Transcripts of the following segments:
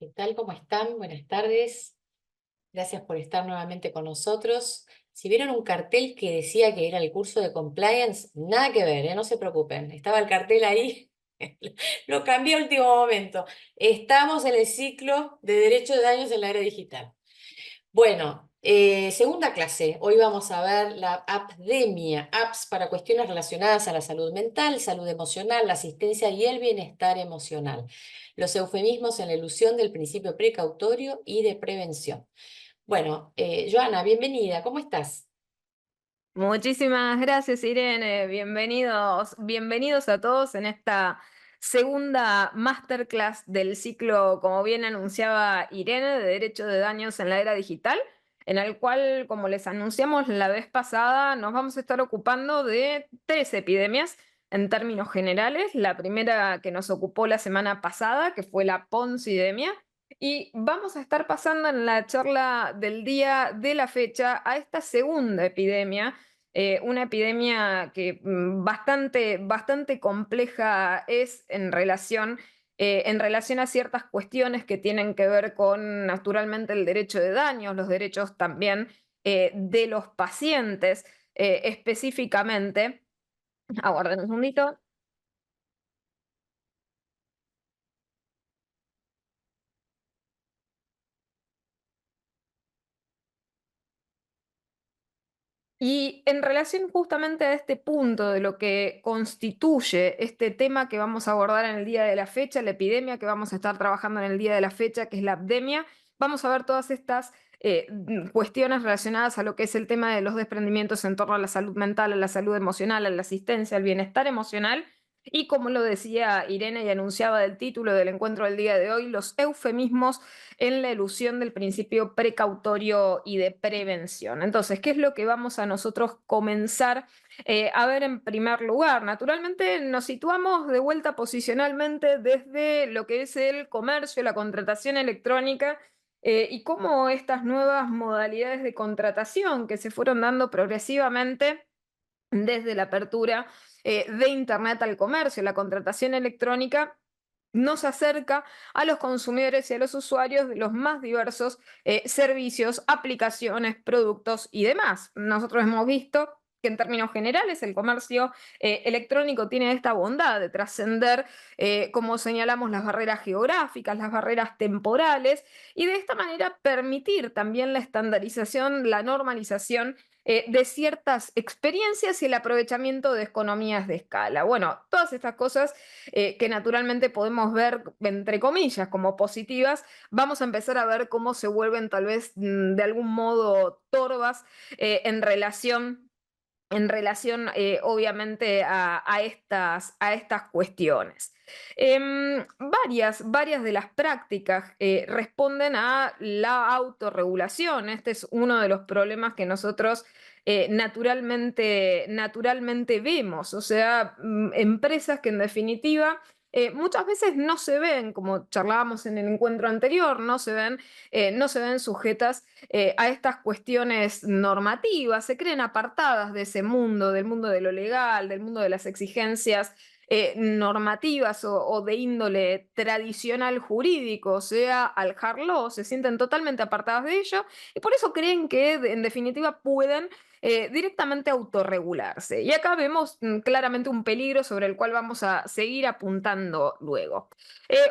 ¿Qué tal? ¿Cómo están? Buenas tardes. Gracias por estar nuevamente con nosotros. Si vieron un cartel que decía que era el curso de compliance, nada que ver, ¿eh? No se preocupen. Estaba el cartel ahí, lo cambié a último momento. Estamos en el ciclo de Derecho de Daños en la Era Digital. Bueno, segunda clase. Hoy vamos a ver la AppDemia, apps para cuestiones relacionadas a la salud mental, salud emocional, la asistencia y el bienestar emocional. Los eufemismos en la ilusión del principio precautorio y de prevención. Bueno, Joana, bienvenida, ¿cómo estás? Muchísimas gracias, Irene. Bienvenidos a todos en esta segunda masterclass del ciclo, como bien anunciaba Irene, de Derecho de Daños en la Era Digital, en el cual, como les anunciamos la vez pasada, nos vamos a estar ocupando de tres epidemias en términos generales. La primera que nos ocupó la semana pasada, que fue la Poncidemia. Y vamos a estar pasando en la charla del día de la fecha a esta segunda epidemia, una epidemia que bastante compleja es en relación a ciertas cuestiones que tienen que ver con, naturalmente, el derecho de daños, los derechos también de los pacientes, específicamente. Aguarden un segundito. Y en relación justamente a este punto de lo que constituye este tema que vamos a abordar en el día de la fecha, la epidemia que vamos a estar trabajando en el día de la fecha, que es la epidemia, vamos a ver todas estas cuestiones relacionadas a lo que es el tema de los desprendimientos en torno a la salud mental, a la salud emocional, a la asistencia, al bienestar emocional. Y como lo decía Irene y anunciaba del título del encuentro del día de hoy, los eufemismos en la elusión del principio precautorio y de prevención. Entonces, ¿qué es lo que vamos a nosotros comenzar a ver en primer lugar? Naturalmente nos situamos de vuelta posicionalmente desde lo que es el comercio, la contratación electrónica, y cómo estas nuevas modalidades de contratación que se fueron dando progresivamente desde la apertura de Internet al comercio, la contratación electrónica nos acerca a los consumidores y a los usuarios de los más diversos servicios, aplicaciones, productos y demás. Nosotros hemos visto que en términos generales el comercio electrónico tiene esta bondad de trascender, como señalamos, las barreras geográficas, las barreras temporales, y de esta manera permitir también la estandarización, la normalización de ciertas experiencias y el aprovechamiento de economías de escala. Bueno, todas estas cosas que naturalmente podemos ver, entre comillas, como positivas, vamos a empezar a ver cómo se vuelven tal vez de algún modo torvas en relación, obviamente a estas cuestiones. Varias de las prácticas responden a la autorregulación. Este es uno de los problemas que nosotros naturalmente vemos. O sea, empresas que en definitiva muchas veces no se ven, como charlábamos en el encuentro anterior, no se ven sujetas a estas cuestiones normativas, se creen apartadas de ese mundo, del mundo de lo legal, del mundo de las exigencias normativas o de índole tradicional jurídico, o sea, al hard law, se sienten totalmente apartadas de ello y por eso creen que en definitiva pueden directamente autorregularse. Y acá vemos claramente un peligro sobre el cual vamos a seguir apuntando luego.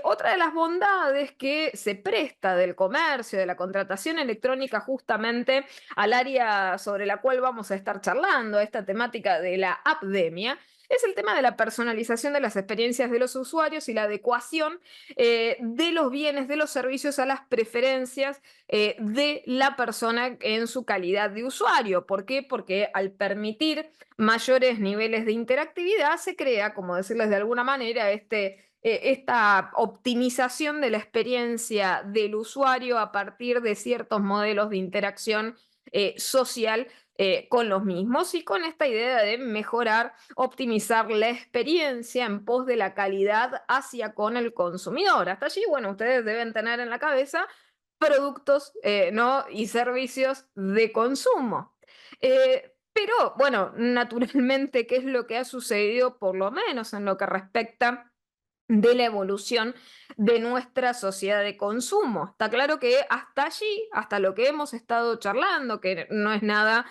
Otra de las bondades que se presta del comercio, de la contratación electrónica justamente al área sobre la cual vamos a estar charlando, esta temática de la appdemia, es el tema de la personalización de las experiencias de los usuarios y la adecuación de los bienes, de los servicios a las preferencias de la persona en su calidad de usuario. ¿Por qué? Porque al permitir mayores niveles de interactividad se crea, como decirles de alguna manera, esta optimización de la experiencia del usuario a partir de ciertos modelos de interacción social con los mismos y con esta idea de mejorar, optimizar la experiencia en pos de la calidad hacia con el consumidor. Hasta allí, bueno, ustedes deben tener en la cabeza productos, ¿no? y servicios de consumo. Pero, bueno, naturalmente, ¿qué es lo que ha sucedido, por lo menos en lo que respecta de la evolución de nuestra sociedad de consumo. Está claro que hasta allí, hasta lo que hemos estado charlando, que no es nada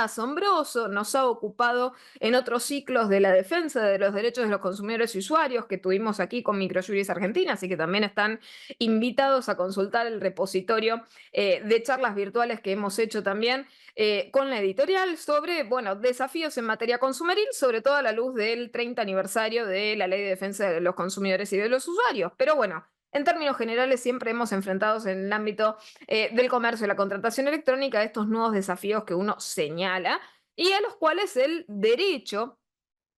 asombroso, nos ha ocupado en otros ciclos de la defensa de los derechos de los consumidores y usuarios que tuvimos aquí con Microjuris Argentina, así que también están invitados a consultar el repositorio de charlas virtuales que hemos hecho también con la editorial sobre, bueno, desafíos en materia consumeril, sobre todo a la luz del 30 aniversario de la Ley de Defensa de los Consumidores y de los Usuarios. Pero bueno, en términos generales siempre hemos enfrentado en el ámbito del comercio y la contratación electrónica estos nuevos desafíos que uno señala y a los cuales el derecho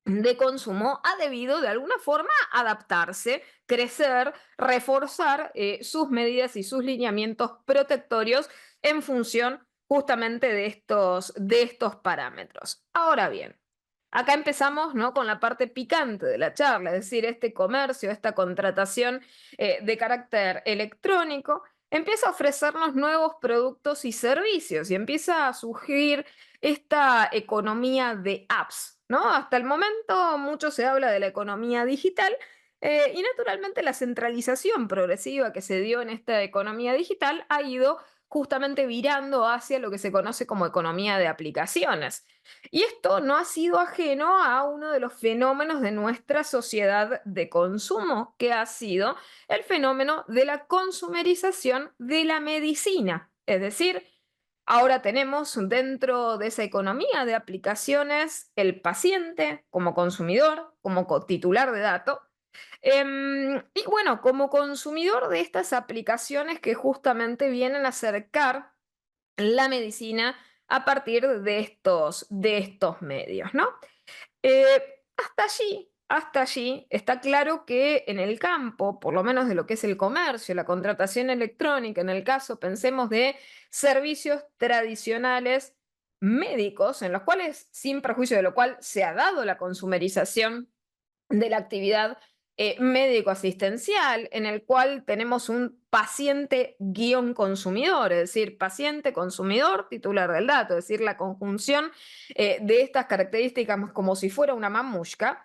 de consumo ha debido de alguna forma adaptarse, crecer, reforzar sus medidas y sus lineamientos protectorios en función justamente de estos parámetros. Ahora bien, acá empezamos, ¿no?, con la parte picante de la charla, es decir, este comercio, esta contratación de carácter electrónico, empieza a ofrecernos nuevos productos y servicios y empieza a surgir esta economía de apps, ¿no? Hasta el momento mucho se habla de la economía digital y naturalmente la centralización progresiva que se dio en esta economía digital ha ido justamente virando hacia lo que se conoce como economía de aplicaciones. Y esto no ha sido ajeno a uno de los fenómenos de nuestra sociedad de consumo, que ha sido el fenómeno de la consumerización de la medicina. Es decir, ahora tenemos dentro de esa economía de aplicaciones el paciente como consumidor, como titular de datos, y bueno, como consumidor de estas aplicaciones que justamente vienen a acercar la medicina a partir de estos medios, ¿no? Hasta allí está claro que en el campo, por lo menos de lo que es el comercio, la contratación electrónica, en el caso, pensemos de servicios tradicionales médicos, en los cuales, sin perjuicio de lo cual se ha dado la consumerización de la actividad médico-asistencial, en el cual tenemos un paciente guión consumidor, es decir, paciente, consumidor, titular del dato, es decir, la conjunción de estas características como si fuera una mamushka.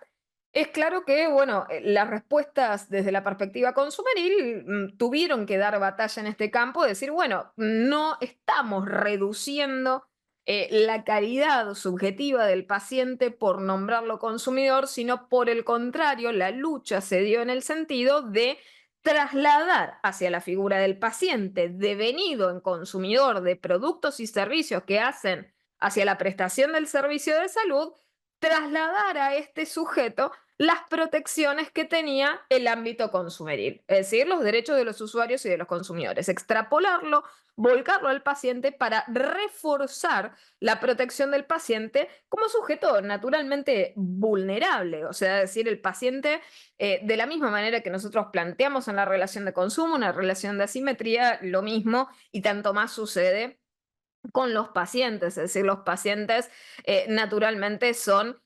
Es claro que, bueno, las respuestas desde la perspectiva consumeril tuvieron que dar batalla en este campo, decir, bueno, no estamos reduciendo la calidad subjetiva del paciente por nombrarlo consumidor, sino por el contrario, la lucha se dio en el sentido de trasladar hacia la figura del paciente devenido en consumidor de productos y servicios que hacen hacia la prestación del servicio de salud, trasladar a este sujeto las protecciones que tenía el ámbito consumeril, es decir, los derechos de los usuarios y de los consumidores, extrapolarlo, volcarlo al paciente para reforzar la protección del paciente como sujeto naturalmente vulnerable, o sea, es decir, el paciente, de la misma manera que nosotros planteamos en la relación de consumo, una relación de asimetría, lo mismo y tanto más sucede con los pacientes, es decir, los pacientes naturalmente son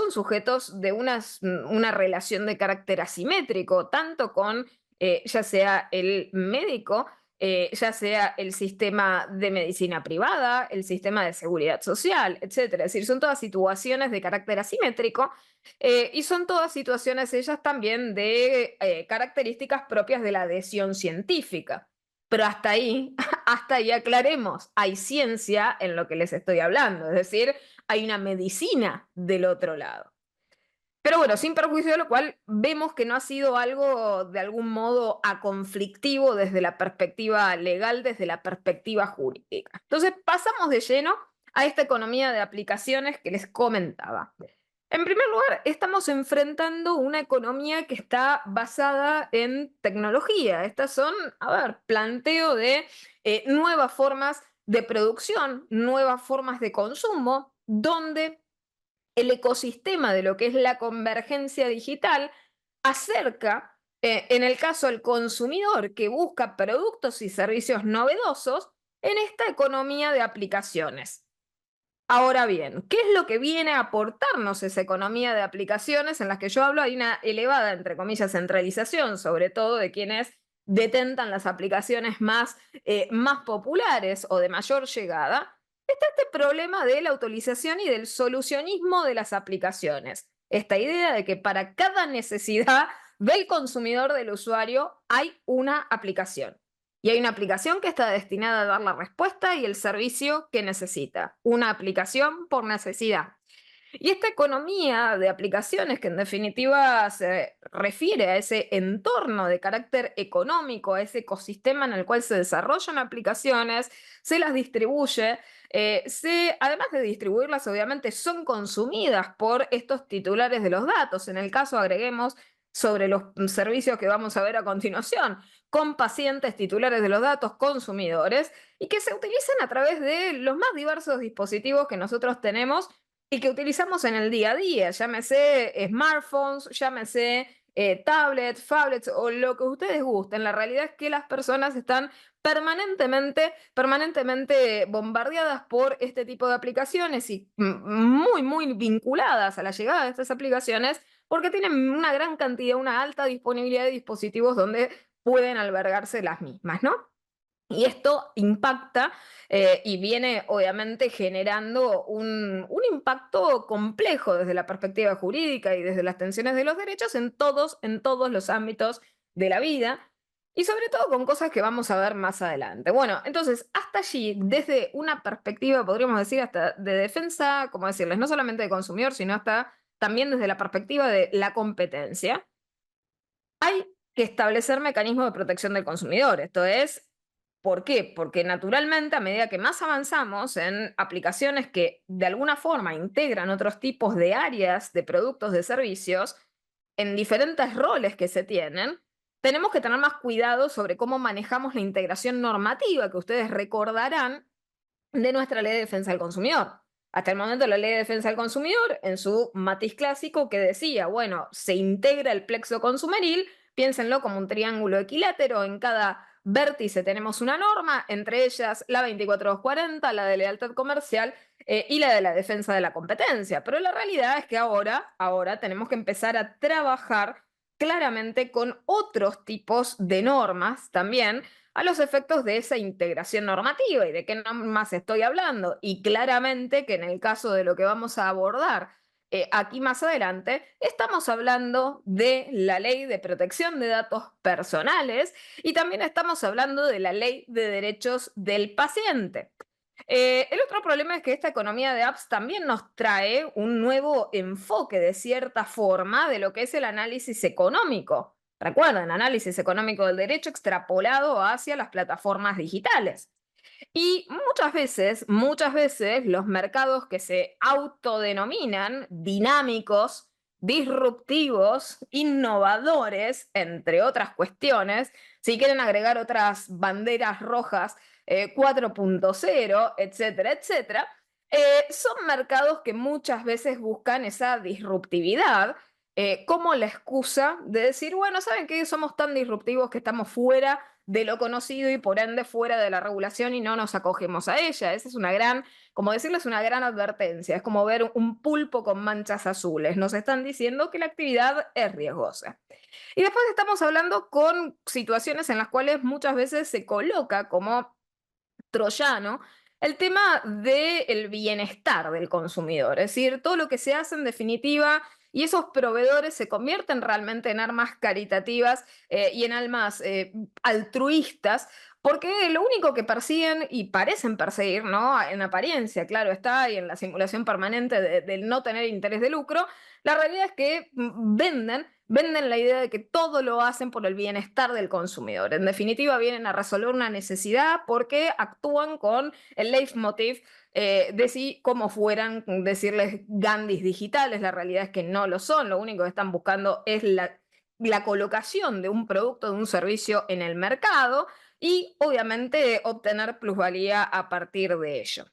sujetos de una relación de carácter asimétrico, tanto con ya sea el médico, ya sea el sistema de medicina privada, el sistema de seguridad social, etcétera. Es decir, son todas situaciones de carácter asimétrico y son todas situaciones ellas también de características propias de la adhesión científica. Pero hasta ahí, hasta ahí aclaremos, hay ciencia en lo que les estoy hablando, es decir, hay una medicina del otro lado. Pero bueno, sin perjuicio de lo cual, vemos que no ha sido algo de algún modo aconflictivo desde la perspectiva legal, desde la perspectiva jurídica. Entonces, pasamos de lleno a esta economía de aplicaciones que les comentaba. En primer lugar, estamos enfrentando una economía que está basada en tecnología. Estas son, a ver, planteo de nuevas formas de producción, nuevas formas de consumo, donde el ecosistema de lo que es la convergencia digital acerca, en el caso del consumidor que busca productos y servicios novedosos, en esta economía de aplicaciones. Ahora bien, ¿qué es lo que viene a aportarnos esa economía de aplicaciones en las que yo hablo? Hay una elevada, entre comillas, centralización, sobre todo de quienes detentan las aplicaciones más populares o de mayor llegada. Está este problema de la utilización y del solucionismo de las aplicaciones. esta idea de que para cada necesidad del consumidor, del usuario, hay una aplicación. Y hay una aplicación que está destinada a dar la respuesta y el servicio que necesita. Una aplicación por necesidad. Y esta economía de aplicaciones, que en definitiva se refiere a ese entorno de carácter económico, a ese ecosistema en el cual se desarrollan aplicaciones, se las distribuye, además de distribuirlas, obviamente son consumidas por estos titulares de los datos. En el caso, agreguemos sobre los servicios que vamos a ver a continuación, con pacientes titulares de los datos, consumidores, y que se utilizan a través de los más diversos dispositivos que nosotros tenemos y que utilizamos en el día a día, llámese smartphones, llámese tablets, phablets o lo que ustedes gusten. La realidad es que las personas están permanentemente bombardeadas por este tipo de aplicaciones y muy vinculadas a la llegada de estas aplicaciones porque tienen una gran cantidad, una alta disponibilidad de dispositivos donde pueden albergarse las mismas, ¿no? Y esto impacta y viene obviamente generando un impacto complejo desde la perspectiva jurídica y desde las tensiones de los derechos en todos los ámbitos de la vida y sobre todo con cosas que vamos a ver más adelante. Bueno, entonces hasta allí, desde una perspectiva, podríamos decir, hasta de defensa, como decirles, no solamente de consumidor, sino hasta también desde la perspectiva de la competencia, hay que establecer mecanismos de protección del consumidor. Esto es, ¿por qué? Porque naturalmente, a medida que más avanzamos en aplicaciones que de alguna forma integran otros tipos de áreas, de productos, de servicios, en diferentes roles que se tienen, tenemos que tener más cuidado sobre cómo manejamos la integración normativa, que ustedes recordarán de nuestra Ley de Defensa del Consumidor. Hasta el momento la Ley de Defensa del Consumidor, en su matiz clásico, que decía, bueno, se integra el plexo consumeril, piénsenlo como un triángulo equilátero, en cada vértice tenemos una norma, entre ellas la 24240, la de lealtad comercial y la de la defensa de la competencia. Pero la realidad es que ahora tenemos que empezar a trabajar claramente con otros tipos de normas también a los efectos de esa integración normativa. ¿Y de qué normas estoy hablando? Y claramente que en el caso de lo que vamos a abordar aquí más adelante, estamos hablando de la Ley de Protección de Datos Personales y también estamos hablando de la Ley de Derechos del Paciente. El otro problema es que esta economía de apps también nos trae un nuevo enfoque, de cierta forma, de lo que es el análisis económico. Recuerden, análisis económico del derecho extrapolado hacia las plataformas digitales. Y muchas veces los mercados que se autodenominan dinámicos, disruptivos, innovadores, entre otras cuestiones, si quieren agregar otras banderas rojas 4.0, etcétera, etcétera, son mercados que muchas veces buscan esa disruptividad como la excusa de decir, bueno, ¿saben qué? Somos tan disruptivos que estamos fuera de lo conocido y por ende fuera de la regulación y no nos acogemos a ella. Esa es una gran, como decirles, una gran advertencia. Es como ver un pulpo con manchas azules. Nos están diciendo que la actividad es riesgosa. Y después estamos hablando con situaciones en las cuales muchas veces se coloca como troyano el tema del bienestar del consumidor, es decir, todo lo que se hace en definitiva y esos proveedores se convierten realmente en armas caritativas y en almas altruistas, porque lo único que persiguen y parecen perseguir, ¿no? En apariencia, claro está, y en la simulación permanente del no tener interés de lucro, la realidad es que venden la idea de que todo lo hacen por el bienestar del consumidor. En definitiva, vienen a resolver una necesidad porque actúan con el leitmotiv de si como fueran decirles Gandhis digitales. La realidad es que no lo son. Lo único que están buscando es la colocación de un producto, de un servicio en el mercado y obviamente obtener plusvalía a partir de ello.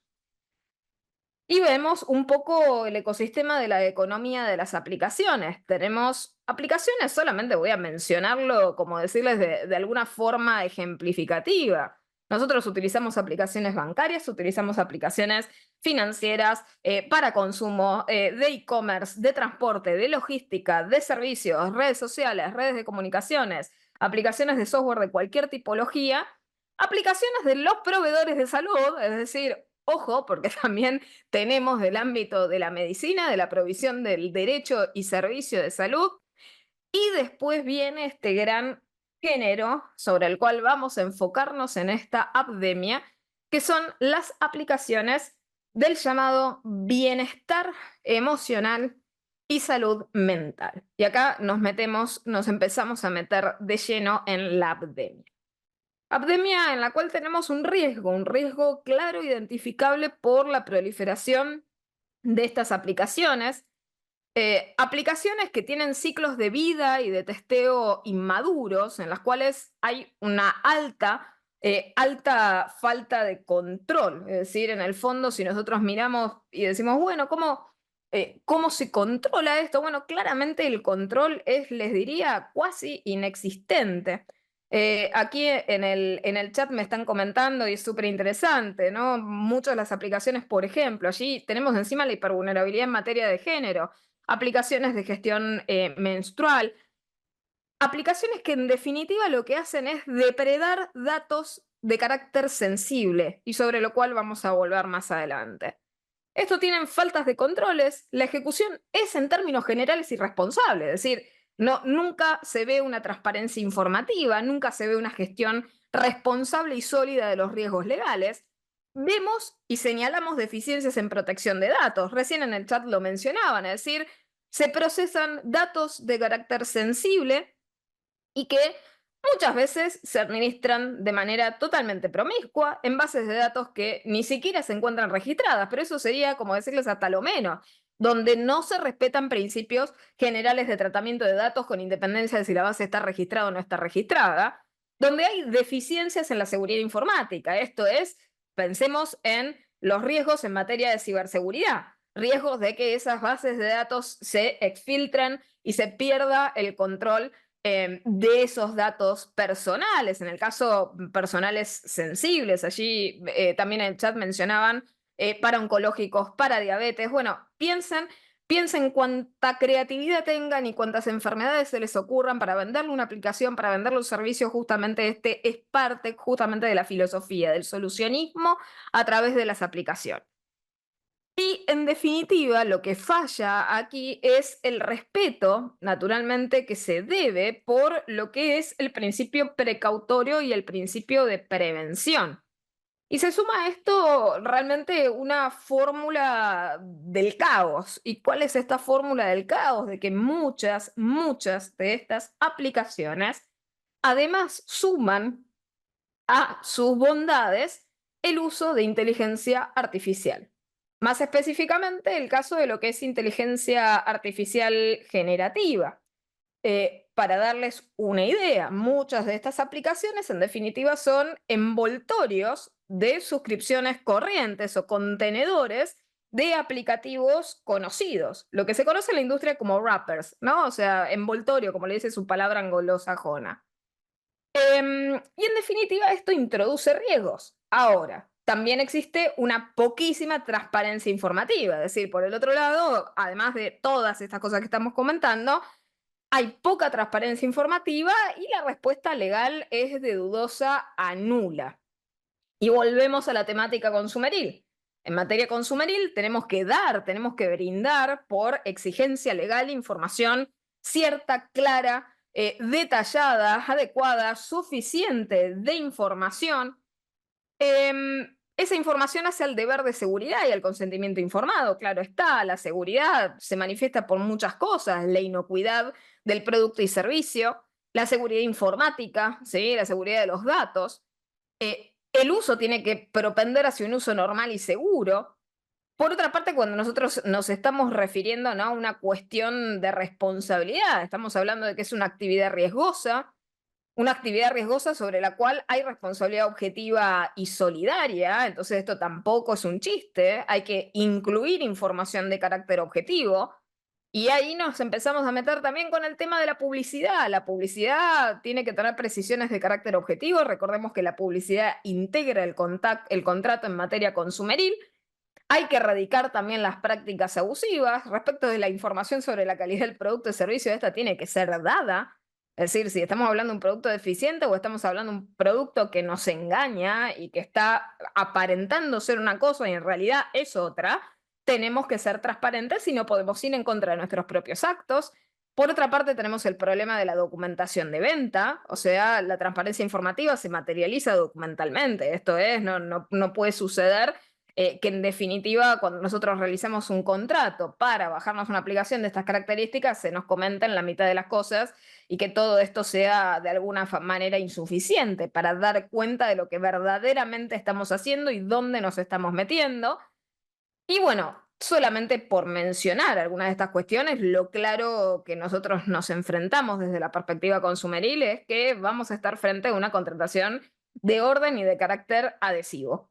Y vemos un poco el ecosistema de la economía de las aplicaciones. Tenemos aplicaciones, solamente voy a mencionarlo, como decirles, de alguna forma ejemplificativa. Nosotros utilizamos aplicaciones bancarias, utilizamos aplicaciones financieras para consumo, de e-commerce, de transporte, de logística, de servicios, redes sociales, redes de comunicaciones, aplicaciones de software de cualquier tipología, aplicaciones de los proveedores de salud, es decir, Ojo, porque también tenemos del ámbito de la medicina, de la provisión del derecho y servicio de salud, y después viene este gran género sobre el cual vamos a enfocarnos en esta apdemia, que son las aplicaciones del llamado bienestar emocional y salud mental. Y acá nos empezamos a meter de lleno en la apdemia. Apdemia en la cual tenemos un riesgo claro identificable por la proliferación de estas aplicaciones. Aplicaciones que tienen ciclos de vida y de testeo inmaduros, en las cuales hay una alta falta de control. Es decir, en el fondo, si nosotros miramos y decimos, bueno, ¿cómo se controla esto? Bueno, claramente el control es, les diría, cuasi inexistente. Aquí en el chat me están comentando y es súper interesante, ¿no? Muchas de las aplicaciones, por ejemplo, allí tenemos encima la hipervulnerabilidad en materia de género, aplicaciones de gestión menstrual, aplicaciones que en definitiva lo que hacen es depredar datos de carácter sensible y sobre lo cual vamos a volver más adelante. Esto tienen faltas de controles, la ejecución es en términos generales irresponsable, es decir, nunca se ve una transparencia informativa, nunca se ve una gestión responsable y sólida de los riesgos legales. Vemos y señalamos deficiencias en protección de datos. Recién en el chat lo mencionaban, es decir, se procesan datos de carácter sensible y que muchas veces se administran de manera totalmente promiscua en bases de datos que ni siquiera se encuentran registradas, pero eso sería como decirles hasta lo menos, donde no se respetan principios generales de tratamiento de datos con independencia de si la base está registrada o no está registrada, donde hay deficiencias en la seguridad informática. Esto es, pensemos en los riesgos en materia de ciberseguridad, riesgos de que esas bases de datos se exfiltren y se pierda el control de esos datos personales, en el caso personales sensibles. Allí también en el chat mencionaban para oncológicos, para diabetes. Bueno, piensen cuánta creatividad tengan y cuántas enfermedades se les ocurran para venderle una aplicación, para venderle un servicio. Justamente este es parte justamente de la filosofía del solucionismo a través de las aplicaciones. Y en definitiva, lo que falla aquí es el respeto, naturalmente, que se debe por lo que es el principio precautorio y el principio de prevención. Y se suma a esto realmente una fórmula del caos. ¿Y cuál es esta fórmula del caos? De que muchas de estas aplicaciones además suman a sus bondades el uso de inteligencia artificial. Más específicamente, el caso de lo que es inteligencia artificial generativa. Para darles una idea, muchas de estas aplicaciones en definitiva son envoltorios de suscripciones corrientes o contenedores de aplicativos conocidos, lo que se conoce en la industria como wrappers, ¿no? O sea, envoltorio, como le dice su palabra anglosajona. Y en definitiva, esto introduce riesgos. Ahora, también existe una poquísima transparencia informativa, es decir, por el otro lado, además de todas estas cosas que estamos comentando, hay poca transparencia informativa y la respuesta legal es de dudosa a nula. Y volvemos a la temática consumeril. En materia consumeril tenemos que brindar por exigencia legal información cierta, clara, detallada, adecuada, suficiente de información. Esa información hace al deber de seguridad y al consentimiento informado. Claro está, la seguridad se manifiesta por muchas cosas, la inocuidad del producto y servicio, la seguridad informática, ¿sí? La seguridad de los datos. El uso tiene que propender hacia un uso normal y seguro. Por otra parte, cuando nosotros nos estamos refiriendo, ¿no?, a una cuestión de responsabilidad, estamos hablando de que es una actividad riesgosa sobre la cual hay responsabilidad objetiva y solidaria. Entonces esto tampoco es un chiste, hay que incluir información de carácter objetivo. Y ahí nos empezamos a meter también con el tema de la publicidad. La publicidad tiene que tener precisiones de carácter objetivo. Recordemos que la publicidad integra el contrato en materia consumeril. Hay que erradicar también las prácticas abusivas. Respecto de la información sobre la calidad del producto y servicio, esta tiene que ser dada. Es decir, si estamos hablando de un producto deficiente o estamos hablando de un producto que nos engaña y que está aparentando ser una cosa y en realidad es otra, tenemos que ser transparentes y no podemos ir en contra de nuestros propios actos. Por otra parte, tenemos el problema de la documentación de venta, o sea, la transparencia informativa se materializa documentalmente. Esto es, no puede suceder que en definitiva, cuando nosotros realizamos un contrato para bajarnos una aplicación de estas características, se nos comenten la mitad de las cosas y que todo esto sea de alguna manera insuficiente para dar cuenta de lo que verdaderamente estamos haciendo y dónde nos estamos metiendo. Y bueno, solamente por mencionar algunas de estas cuestiones, lo claro que nosotros nos enfrentamos desde la perspectiva consumeril es que vamos a estar frente a una contratación de orden y de carácter adhesivo.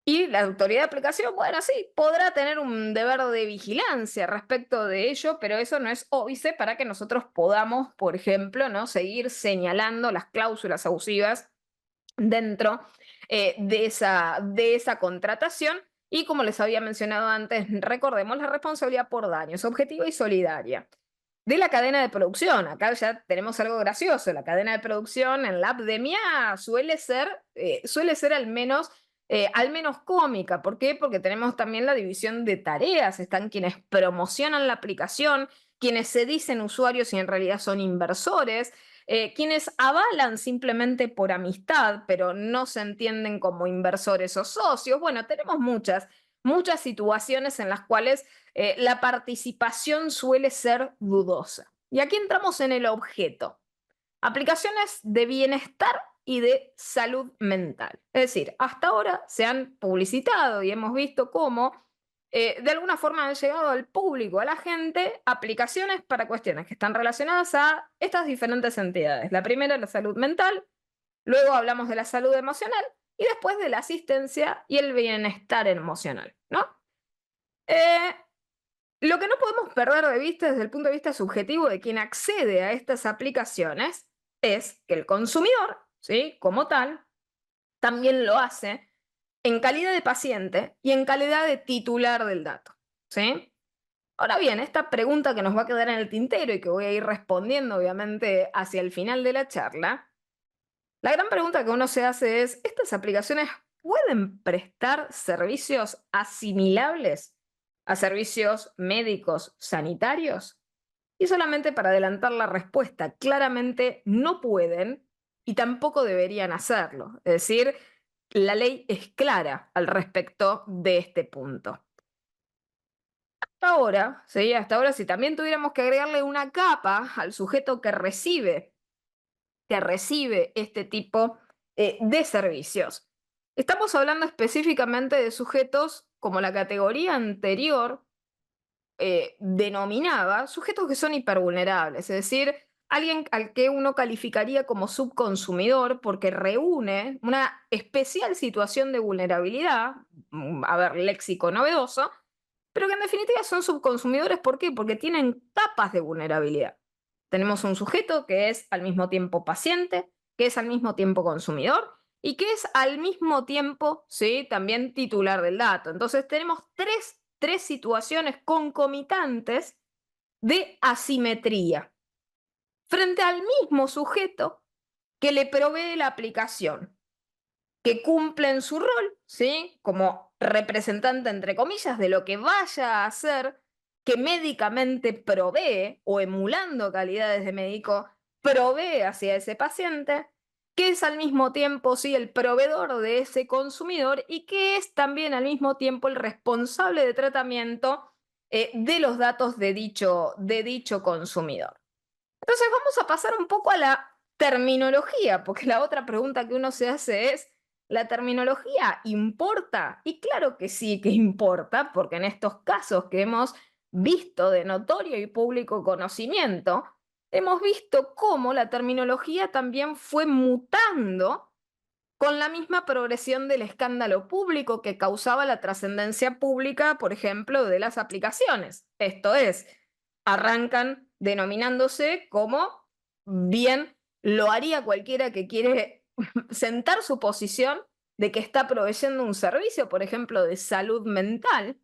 Y la autoridad de aplicación, bueno, sí, podrá tener un deber de vigilancia respecto de ello, pero eso no es óbice para que nosotros podamos, por ejemplo, ¿no?, seguir señalando las cláusulas abusivas dentro de esa contratación. Y como les había mencionado antes, recordemos la responsabilidad por daños, objetiva y solidaria. De la cadena de producción, acá ya tenemos algo gracioso. La cadena de producción en la pandemia suele ser al menos cómica. ¿Por qué? Porque tenemos también la división de tareas. Están quienes promocionan la aplicación, quienes se dicen usuarios y en realidad son inversores, quienes avalan simplemente por amistad, pero no se entienden como inversores o socios. Bueno, tenemos muchas situaciones en las cuales la participación suele ser dudosa. Y aquí entramos en el objeto. Aplicaciones de bienestar y de salud mental. Es decir, hasta ahora se han publicitado y hemos visto cómo de alguna forma han llegado al público, a la gente, aplicaciones para cuestiones que están relacionadas a estas diferentes entidades. La primera, la salud mental, luego hablamos de la salud emocional y después de la asistencia y el bienestar emocional, ¿no? Eh, lo que no podemos perder de vista desde el punto de vista subjetivo de quien accede a estas aplicaciones es que el consumidor, ¿sí?, como tal, también lo hace en calidad de paciente y en calidad de titular del dato, ¿sí? Ahora bien, esta pregunta que nos va a quedar en el tintero y que voy a ir respondiendo obviamente hacia el final de la charla, la gran pregunta que uno se hace es, ¿estas aplicaciones pueden prestar servicios asimilables a servicios médicos sanitarios? Y solamente para adelantar la respuesta, claramente no pueden y tampoco deberían hacerlo. Es decir, la ley es clara al respecto de este punto. Hasta ahora, ¿sí? Hasta ahora, si también tuviéramos que agregarle una capa al sujeto que recibe este tipo de servicios. Estamos hablando específicamente de sujetos como la categoría anterior denominaba, sujetos que son hipervulnerables, es decir, alguien al que uno calificaría como subconsumidor porque reúne una especial situación de vulnerabilidad, a ver, léxico novedoso, pero que en definitiva son subconsumidores. ¿Por qué? Porque tienen capas de vulnerabilidad. Tenemos un sujeto que es al mismo tiempo paciente, que es al mismo tiempo consumidor y que es al mismo tiempo, ¿sí?, también titular del dato. Entonces tenemos tres situaciones concomitantes de asimetría frente al mismo sujeto que le provee la aplicación, que cumplen su rol, ¿sí?, como representante, entre comillas, de lo que vaya a hacer, que médicamente provee o emulando calidades de médico, provee hacia ese paciente, que es al mismo tiempo, sí, el proveedor de ese consumidor y que es también al mismo tiempo el responsable de tratamiento de los datos de dicho consumidor. Entonces vamos a pasar un poco a la terminología, porque la otra pregunta que uno se hace es, ¿la terminología importa? Y claro que sí que importa, porque en estos casos que hemos visto de notorio y público conocimiento, hemos visto cómo la terminología también fue mutando con la misma progresión del escándalo público que causaba la trascendencia pública, por ejemplo, de las aplicaciones. Esto es, arrancan denominándose como bien lo haría cualquiera que quiere sentar su posición de que está proveyendo un servicio, por ejemplo, de salud mental.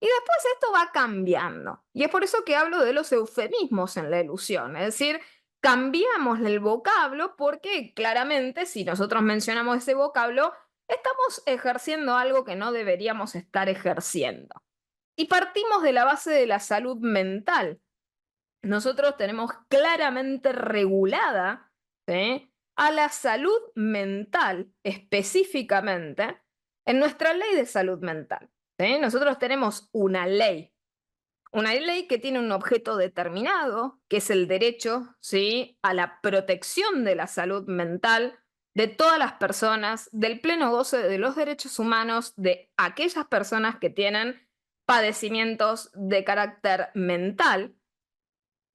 Y después esto va cambiando. Y es por eso que hablo de los eufemismos en la ilusión. Es decir, cambiamos el vocablo porque claramente si nosotros mencionamos ese vocablo, estamos ejerciendo algo que no deberíamos estar ejerciendo. Y partimos de la base de la salud mental. Nosotros tenemos claramente regulada, ¿sí?, a la salud mental específicamente en nuestra ley de salud mental. ¿Sí? Nosotros tenemos una ley que tiene un objeto determinado, que es el derecho, ¿sí?, a la protección de la salud mental de todas las personas, del pleno goce de los derechos humanos de aquellas personas que tienen padecimientos de carácter mental.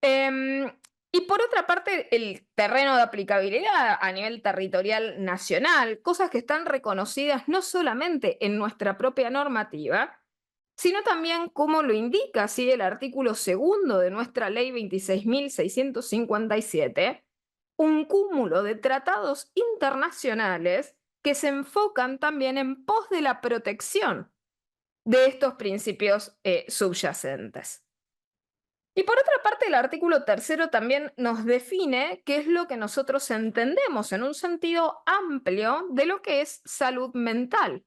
Em, y por otra parte, el terreno de aplicabilidad a nivel territorial nacional, cosas que están reconocidas no solamente en nuestra propia normativa, sino también como lo indica, ¿sí?, el artículo segundo de nuestra ley 26.657, un cúmulo de tratados internacionales que se enfocan también en pos de la protección de estos principios subyacentes. Y por otra parte, el artículo tercero también nos define qué es lo que nosotros entendemos en un sentido amplio de lo que es salud mental.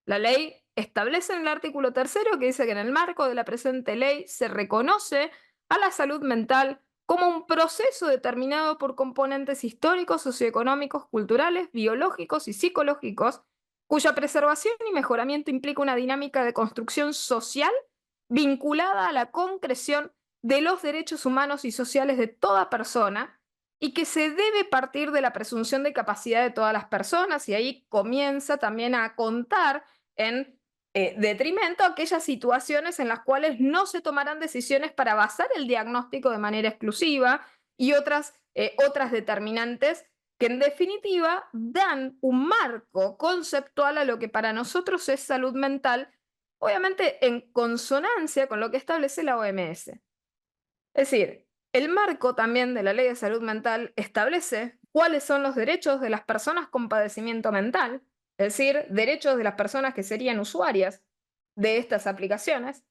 La ley establece en el artículo tercero que dice que en el marco de la presente ley se reconoce a la salud mental como un proceso determinado por componentes históricos, socioeconómicos, culturales, biológicos y psicológicos, cuya preservación y mejoramiento implica una dinámica de construcción social vinculada a la concreción de los derechos humanos y sociales de toda persona y que se debe partir de la presunción de capacidad de todas las personas, y ahí comienza también a contar en detrimento a aquellas situaciones en las cuales no se tomarán decisiones para basar el diagnóstico de manera exclusiva y otras determinantes que en definitiva dan un marco conceptual a lo que para nosotros es salud mental, obviamente en consonancia con lo que establece la OMS. Es decir, el marco también de la Ley de Salud Mental establece cuáles son los derechos de las personas con padecimiento mental, es decir, derechos de las personas que serían usuarias de estas aplicaciones,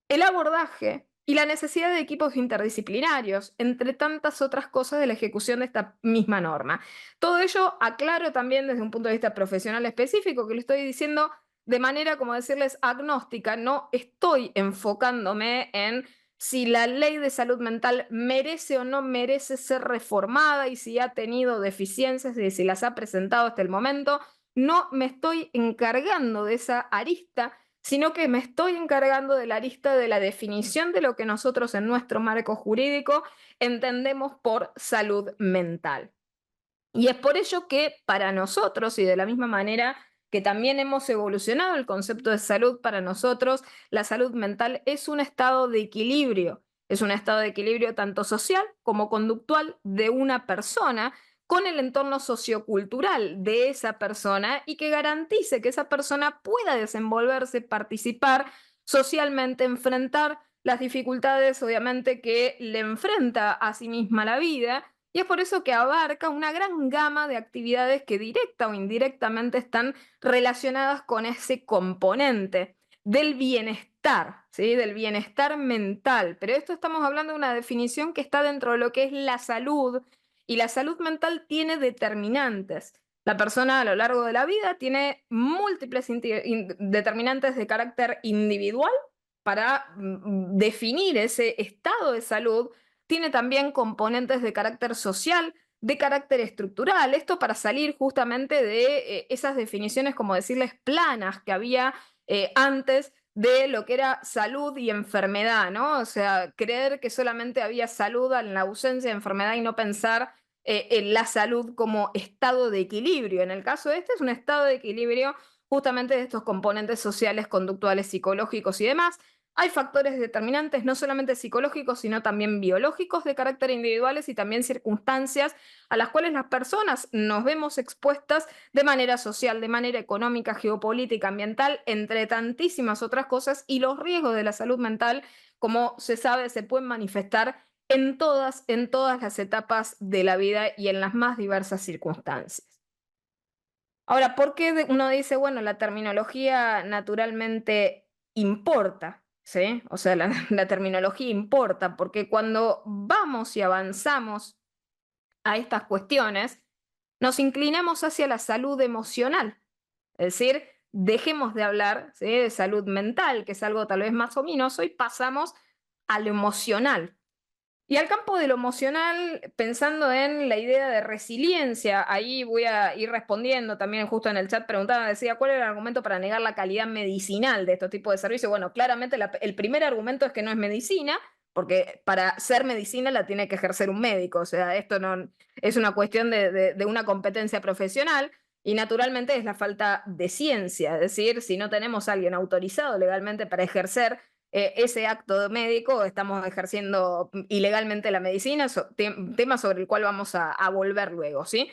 el abordaje y la necesidad de equipos interdisciplinarios, entre tantas otras cosas de la ejecución de esta misma norma. Todo ello aclaro también desde un punto de vista profesional específico, que lo estoy diciendo de manera, como decirles, agnóstica. No estoy enfocándome en si la ley de salud mental merece o no merece ser reformada y si ha tenido deficiencias y si las ha presentado hasta el momento. No me estoy encargando de esa arista, sino que me estoy encargando de la arista de la definición de lo que nosotros en nuestro marco jurídico entendemos por salud mental. Y es por ello que para nosotros, y de la misma manera que también hemos evolucionado el concepto de salud para nosotros, la salud mental es un estado de equilibrio. Es un estado de equilibrio tanto social como conductual de una persona con el entorno sociocultural de esa persona y que garantice que esa persona pueda desenvolverse, participar socialmente, enfrentar las dificultades, obviamente, que le enfrenta a sí misma la vida, y es por eso que abarca una gran gama de actividades que directa o indirectamente están relacionadas con ese componente del bienestar, ¿sí?, del bienestar mental. Pero esto estamos hablando de una definición que está dentro de lo que es la salud, y la salud mental tiene determinantes. La persona a lo largo de la vida tiene múltiples determinantes de carácter individual para definir ese estado de salud. Tiene también componentes de carácter social, de carácter estructural. Esto para salir justamente de esas definiciones, como decirles, planas que había antes de lo que era salud y enfermedad, ¿no? O sea, creer que solamente había salud en la ausencia de enfermedad y no pensar en la salud como estado de equilibrio. En el caso de este es un estado de equilibrio justamente de estos componentes sociales, conductuales, psicológicos y demás. Hay factores determinantes no solamente psicológicos, sino también biológicos de carácter individuales y también circunstancias a las cuales las personas nos vemos expuestas de manera social, de manera económica, geopolítica, ambiental, entre tantísimas otras cosas, y los riesgos de la salud mental, como se sabe, se pueden manifestar en todas las etapas de la vida y en las más diversas circunstancias. Ahora, ¿por qué uno dice, bueno, la terminología naturalmente importa? ¿Sí? O sea, la terminología importa, porque cuando vamos y avanzamos a estas cuestiones, nos inclinamos hacia la salud emocional. Es decir, dejemos de hablar, ¿sí?, de salud mental, que es algo tal vez más ominoso, y pasamos a lo emocional. Y al campo de lo emocional, pensando en la idea de resiliencia, ahí voy a ir respondiendo también justo en el chat, preguntaba, decía, ¿cuál era el argumento para negar la calidad medicinal de estos tipos de servicios? Bueno, claramente el primer argumento es que no es medicina, porque para ser medicina la tiene que ejercer un médico, o sea, esto no es una cuestión de una competencia profesional. Y naturalmente es la falta de ciencia, es decir, si no tenemos a alguien autorizado legalmente para ejercer ese acto médico, estamos ejerciendo ilegalmente la medicina, tema sobre el cual vamos a volver luego, ¿sí?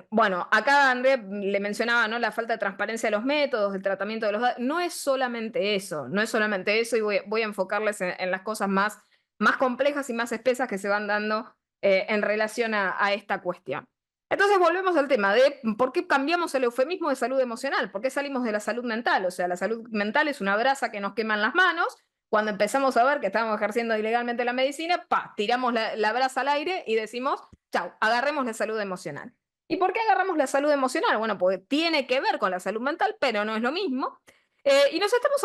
Bueno, acá André le mencionaba, ¿no?, la falta de transparencia de los métodos, el tratamiento de los datos. No es solamente eso, no es solamente eso, y voy a enfocarles en las cosas más complejas y más espesas que se van dando en relación a esta cuestión. Entonces volvemos al tema de por qué cambiamos el eufemismo de salud emocional, por qué salimos de la salud mental. O sea, la salud mental es una brasa que nos quema en las manos. Cuando empezamos a ver que estamos ejerciendo ilegalmente la medicina, tiramos la brasa al aire y decimos, chau, agarremos la salud emocional. ¿Y por qué agarramos la salud emocional? Bueno, porque tiene que ver con la salud mental, pero no es lo mismo. Y nos estamos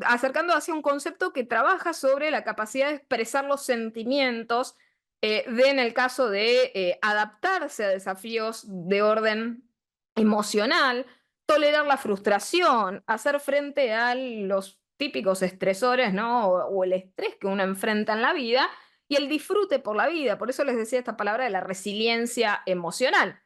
acercando hacia un concepto que trabaja sobre la capacidad de expresar los sentimientos, en el caso de adaptarse a desafíos de orden emocional, tolerar la frustración, hacer frente a los típicos estresores, ¿no?, o el estrés que uno enfrenta en la vida, y el disfrute por la vida. Por eso les decía esta palabra de la resiliencia emocional.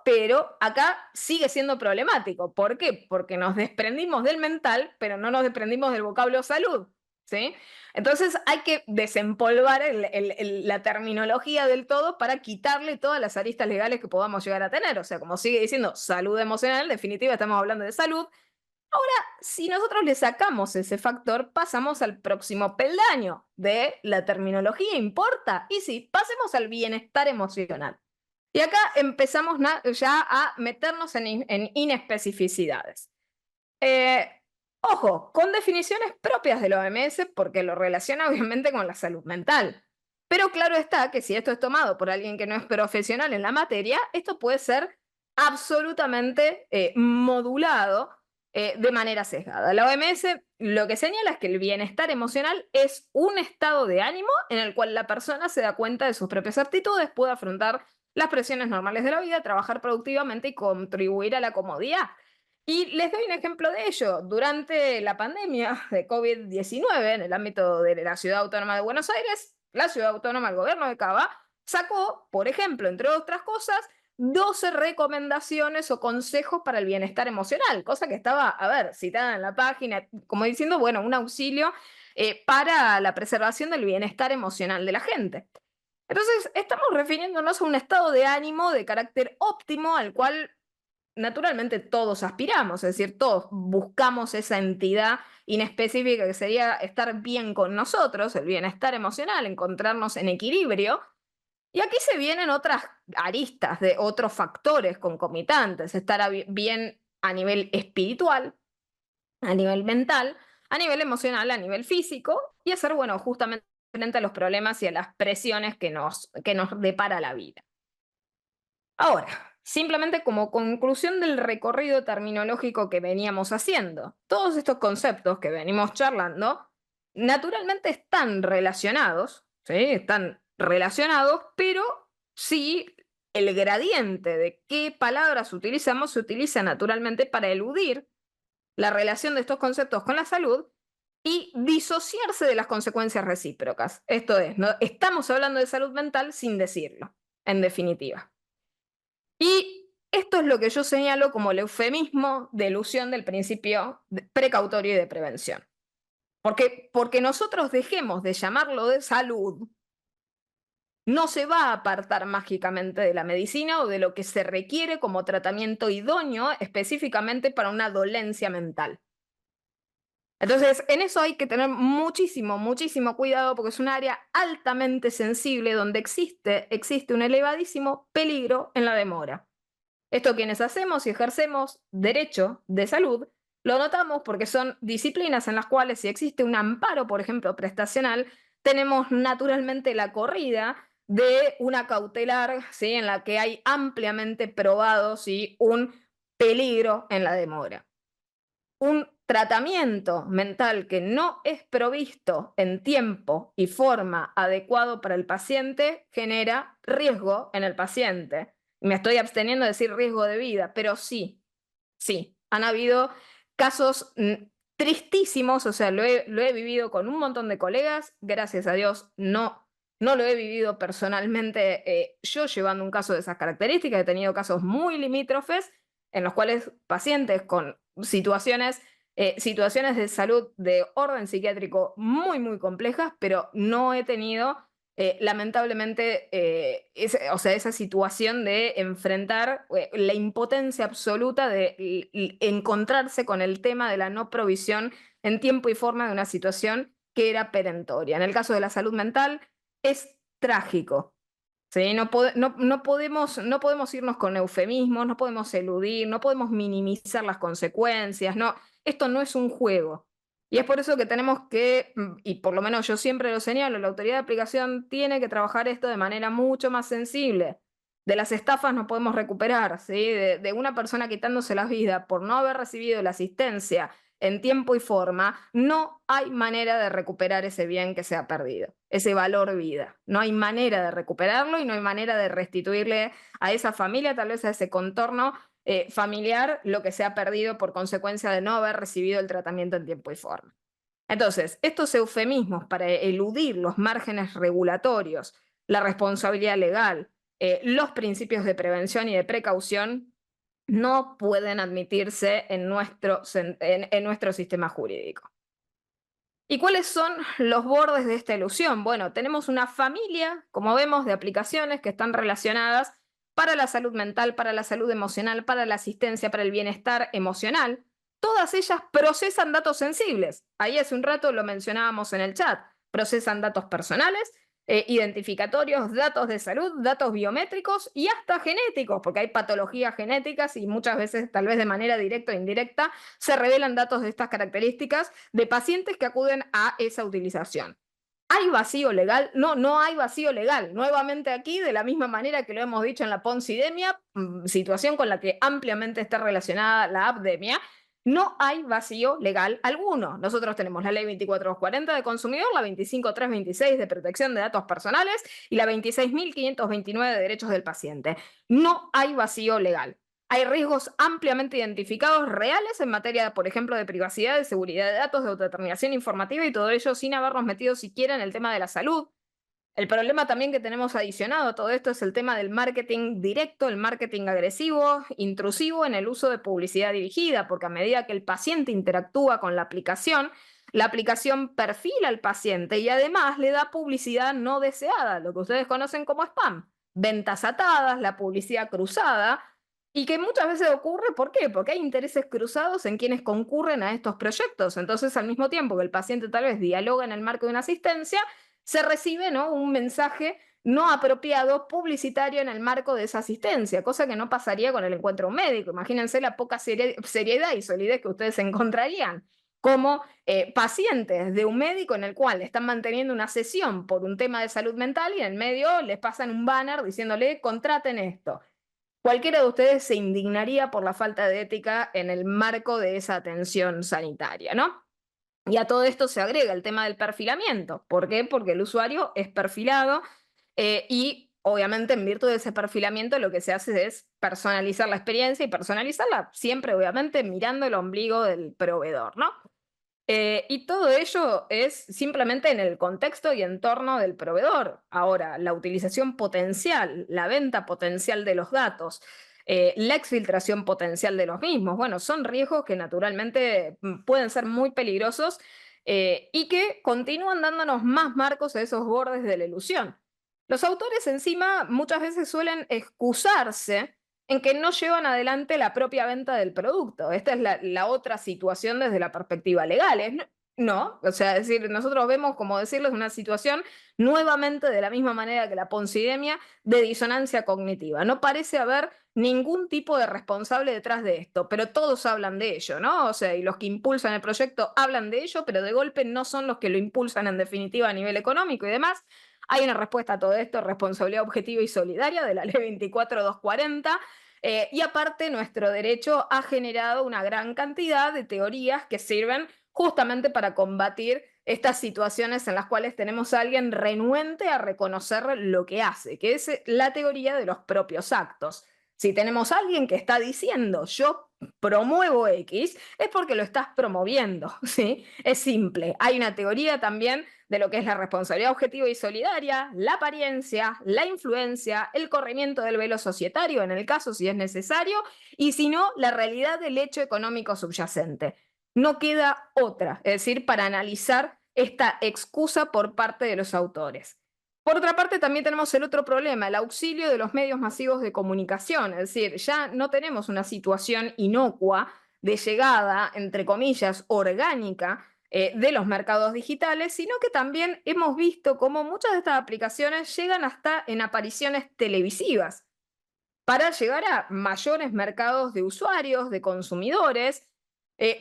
Pero acá sigue siendo problemático. ¿Por qué? Porque nos desprendimos del mental, pero no nos desprendimos del vocablo salud, ¿sí? Entonces hay que desempolvar la terminología del todo para quitarle todas las aristas legales que podamos llegar a tener. O sea, como sigue diciendo salud emocional, en definitiva estamos hablando de salud. Si nosotros le sacamos ese factor, pasamos al próximo peldaño de la terminología. ¿Importa? Y sí, pasemos al bienestar emocional. Y acá empezamos ya a meternos en inespecificidades. Ojo, con definiciones propias de la OMS, porque lo relaciona obviamente con la salud mental. Pero claro está que si esto es tomado por alguien que no es profesional en la materia, esto puede ser absolutamente modulado de manera sesgada. La OMS lo que señala es que el bienestar emocional es un estado de ánimo en el cual la persona se da cuenta de sus propias actitudes, puede afrontar las presiones normales de la vida, trabajar productivamente y contribuir a la comodidad. Y les doy un ejemplo de ello. Durante la pandemia de COVID-19, en el ámbito de la Ciudad Autónoma de Buenos Aires, la Ciudad Autónoma, el gobierno de Cava, sacó, por ejemplo, entre otras cosas, 12 recomendaciones o consejos para el bienestar emocional, cosa que estaba, a ver, citada en la página, como diciendo, bueno, un auxilio para la preservación del bienestar emocional de la gente. Entonces, estamos refiriéndonos a un estado de ánimo de carácter óptimo al cual naturalmente todos aspiramos, es decir, todos buscamos esa entidad inespecífica que sería estar bien con nosotros, el bienestar emocional, encontrarnos en equilibrio. Y aquí se vienen otras aristas de otros factores concomitantes, estar bien a nivel espiritual, a nivel mental, a nivel emocional, a nivel físico, y hacer, bueno, justamente frente a los problemas y a las presiones que nos depara la vida. Ahora, simplemente como conclusión del recorrido terminológico que veníamos haciendo, todos estos conceptos que venimos charlando, naturalmente están relacionados, ¿sí? Están relacionados, pero sí el gradiente de qué palabras utilizamos se utiliza naturalmente para eludir la relación de estos conceptos con la salud y disociarse de las consecuencias recíprocas. Esto es, no estamos hablando de salud mental sin decirlo, en definitiva. Y esto es lo que yo señalo como el eufemismo de elusión del principio precautorio y de prevención. Porque nosotros dejemos de llamarlo de salud, no se va a apartar mágicamente de la medicina o de lo que se requiere como tratamiento idóneo específicamente para una dolencia mental. Entonces, en eso hay que tener muchísimo, muchísimo cuidado porque es un área altamente sensible donde existe un elevadísimo peligro en la demora. Esto quienes hacemos y ejercemos derecho de salud, lo notamos porque son disciplinas en las cuales si existe un amparo, por ejemplo, prestacional, tenemos naturalmente la corrida de una cautelar, ¿sí? En la que hay ampliamente probado, ¿sí? Un peligro en la demora. Un tratamiento mental que no es provisto en tiempo y forma adecuado para el paciente genera riesgo en el paciente. Me estoy absteniendo de decir riesgo de vida, pero sí, sí, han habido casos tristísimos, o sea, lo he vivido con un montón de colegas, gracias a Dios no lo he vivido personalmente yo llevando un caso de esas características, he tenido casos muy limítrofes en los cuales pacientes con situaciones de salud de orden psiquiátrico muy, muy complejas, pero no he tenido lamentablemente, o sea, esa situación de enfrentar la impotencia absoluta de encontrarse con el tema de la no provisión en tiempo y forma de una situación que era perentoria. En el caso de la salud mental es trágico. ¿Sí? No podemos irnos con eufemismos, no podemos eludir, no podemos minimizar las consecuencias, no, esto no es un juego. Y es por eso que tenemos que, y por lo menos yo siempre lo señalo, la autoridad de aplicación tiene que trabajar esto de manera mucho más sensible. De las estafas no podemos recuperar, ¿sí? De una persona quitándose la vida por no haber recibido la asistencia en tiempo y forma, no hay manera de recuperar ese bien que se ha perdido, ese valor vida. No hay manera de recuperarlo y no hay manera de restituirle a esa familia, tal vez a ese contorno familiar, lo que se ha perdido por consecuencia de no haber recibido el tratamiento en tiempo y forma. Entonces, estos eufemismos para eludir los márgenes regulatorios, la responsabilidad legal, los principios de prevención y de precaución, no pueden admitirse en nuestro sistema jurídico. ¿Y cuáles son los bordes de esta ilusión? Bueno, tenemos una familia, como vemos, de aplicaciones que están relacionadas para la salud mental, para la salud emocional, para la asistencia, para el bienestar emocional. Todas ellas procesan datos sensibles. Ahí hace un rato lo mencionábamos en el chat. Procesan datos personales, identificatorios, datos de salud, datos biométricos y hasta genéticos, porque hay patologías genéticas y muchas veces, tal vez de manera directa o indirecta, se revelan datos de estas características de pacientes que acuden a esa utilización. ¿Hay vacío legal? No, no hay vacío legal. Nuevamente aquí, de la misma manera que lo hemos dicho en la poncidemia, situación con la que ampliamente está relacionada la apdemia, no hay vacío legal alguno. Nosotros tenemos la ley 24240 de consumidor, la 25326 de protección de datos personales y la 26529 de derechos del paciente. No hay vacío legal. Hay riesgos ampliamente identificados reales en materia, por ejemplo, de privacidad, de seguridad de datos, de autodeterminación informativa y todo ello sin habernos metido siquiera en el tema de la salud. El problema también que tenemos adicionado a todo esto es el tema del marketing directo, el marketing agresivo, intrusivo en el uso de publicidad dirigida, porque a medida que el paciente interactúa con la aplicación perfila al paciente y además le da publicidad no deseada, lo que ustedes conocen como spam, ventas atadas, la publicidad cruzada, y que muchas veces ocurre, ¿por qué? Porque hay intereses cruzados en quienes concurren a estos proyectos. Entonces, al mismo tiempo que el paciente tal vez dialoga en el marco de una asistencia, se recibe, ¿no?, un mensaje no apropiado publicitario en el marco de esa asistencia, cosa que no pasaría con el encuentro médico. Imagínense la poca seriedad y solidez que ustedes encontrarían como pacientes de un médico en el cual están manteniendo una sesión por un tema de salud mental y en el medio les pasan un banner diciéndole contraten esto. Cualquiera de ustedes se indignaría por la falta de ética en el marco de esa atención sanitaria, ¿no? Y a todo esto se agrega el tema del perfilamiento. ¿Por qué? Porque el usuario es perfilado y obviamente en virtud de ese perfilamiento lo que se hace es personalizar la experiencia y personalizarla siempre obviamente mirando el ombligo del proveedor, ¿no? Y todo ello es simplemente en el contexto y entorno del proveedor. Ahora, la utilización potencial, la venta potencial de los datos, la exfiltración potencial de los mismos, bueno, son riesgos que naturalmente pueden ser muy peligrosos y que continúan dándonos más marcos a esos bordes de la ilusión. Los autores encima muchas veces suelen excusarse en que no llevan adelante la propia venta del producto. Esta es la otra situación desde la perspectiva legal. No, o sea, es decir, nosotros vemos, como decirles, una situación nuevamente de la misma manera que la poncidemia de disonancia cognitiva. No parece haber ningún tipo de responsable detrás de esto, pero todos hablan de ello, ¿no? O sea, y los que impulsan el proyecto hablan de ello, pero de golpe no son los que lo impulsan en definitiva a nivel económico y demás. Hay una respuesta a todo esto, responsabilidad objetiva y solidaria de la ley 24240. Y aparte, nuestro derecho ha generado una gran cantidad de teorías que sirven justamente para combatir estas situaciones en las cuales tenemos a alguien renuente a reconocer lo que hace, que es la teoría de los propios actos. Si tenemos a alguien que está diciendo yo promuevo X, es porque lo estás promoviendo, ¿sí? Es simple. Hay una teoría también de lo que es la responsabilidad objetiva y solidaria, la apariencia, la influencia, el corrimiento del velo societario, en el caso si es necesario, y si no, la realidad del hecho económico subyacente. No queda otra, es decir, para analizar esta excusa por parte de los autores. Por otra parte, también tenemos el otro problema, el auxilio de los medios masivos de comunicación, es decir, ya no tenemos una situación inocua de llegada, entre comillas, orgánica de los mercados digitales, sino que también hemos visto cómo muchas de estas aplicaciones llegan hasta en apariciones televisivas para llegar a mayores mercados de usuarios, de consumidores,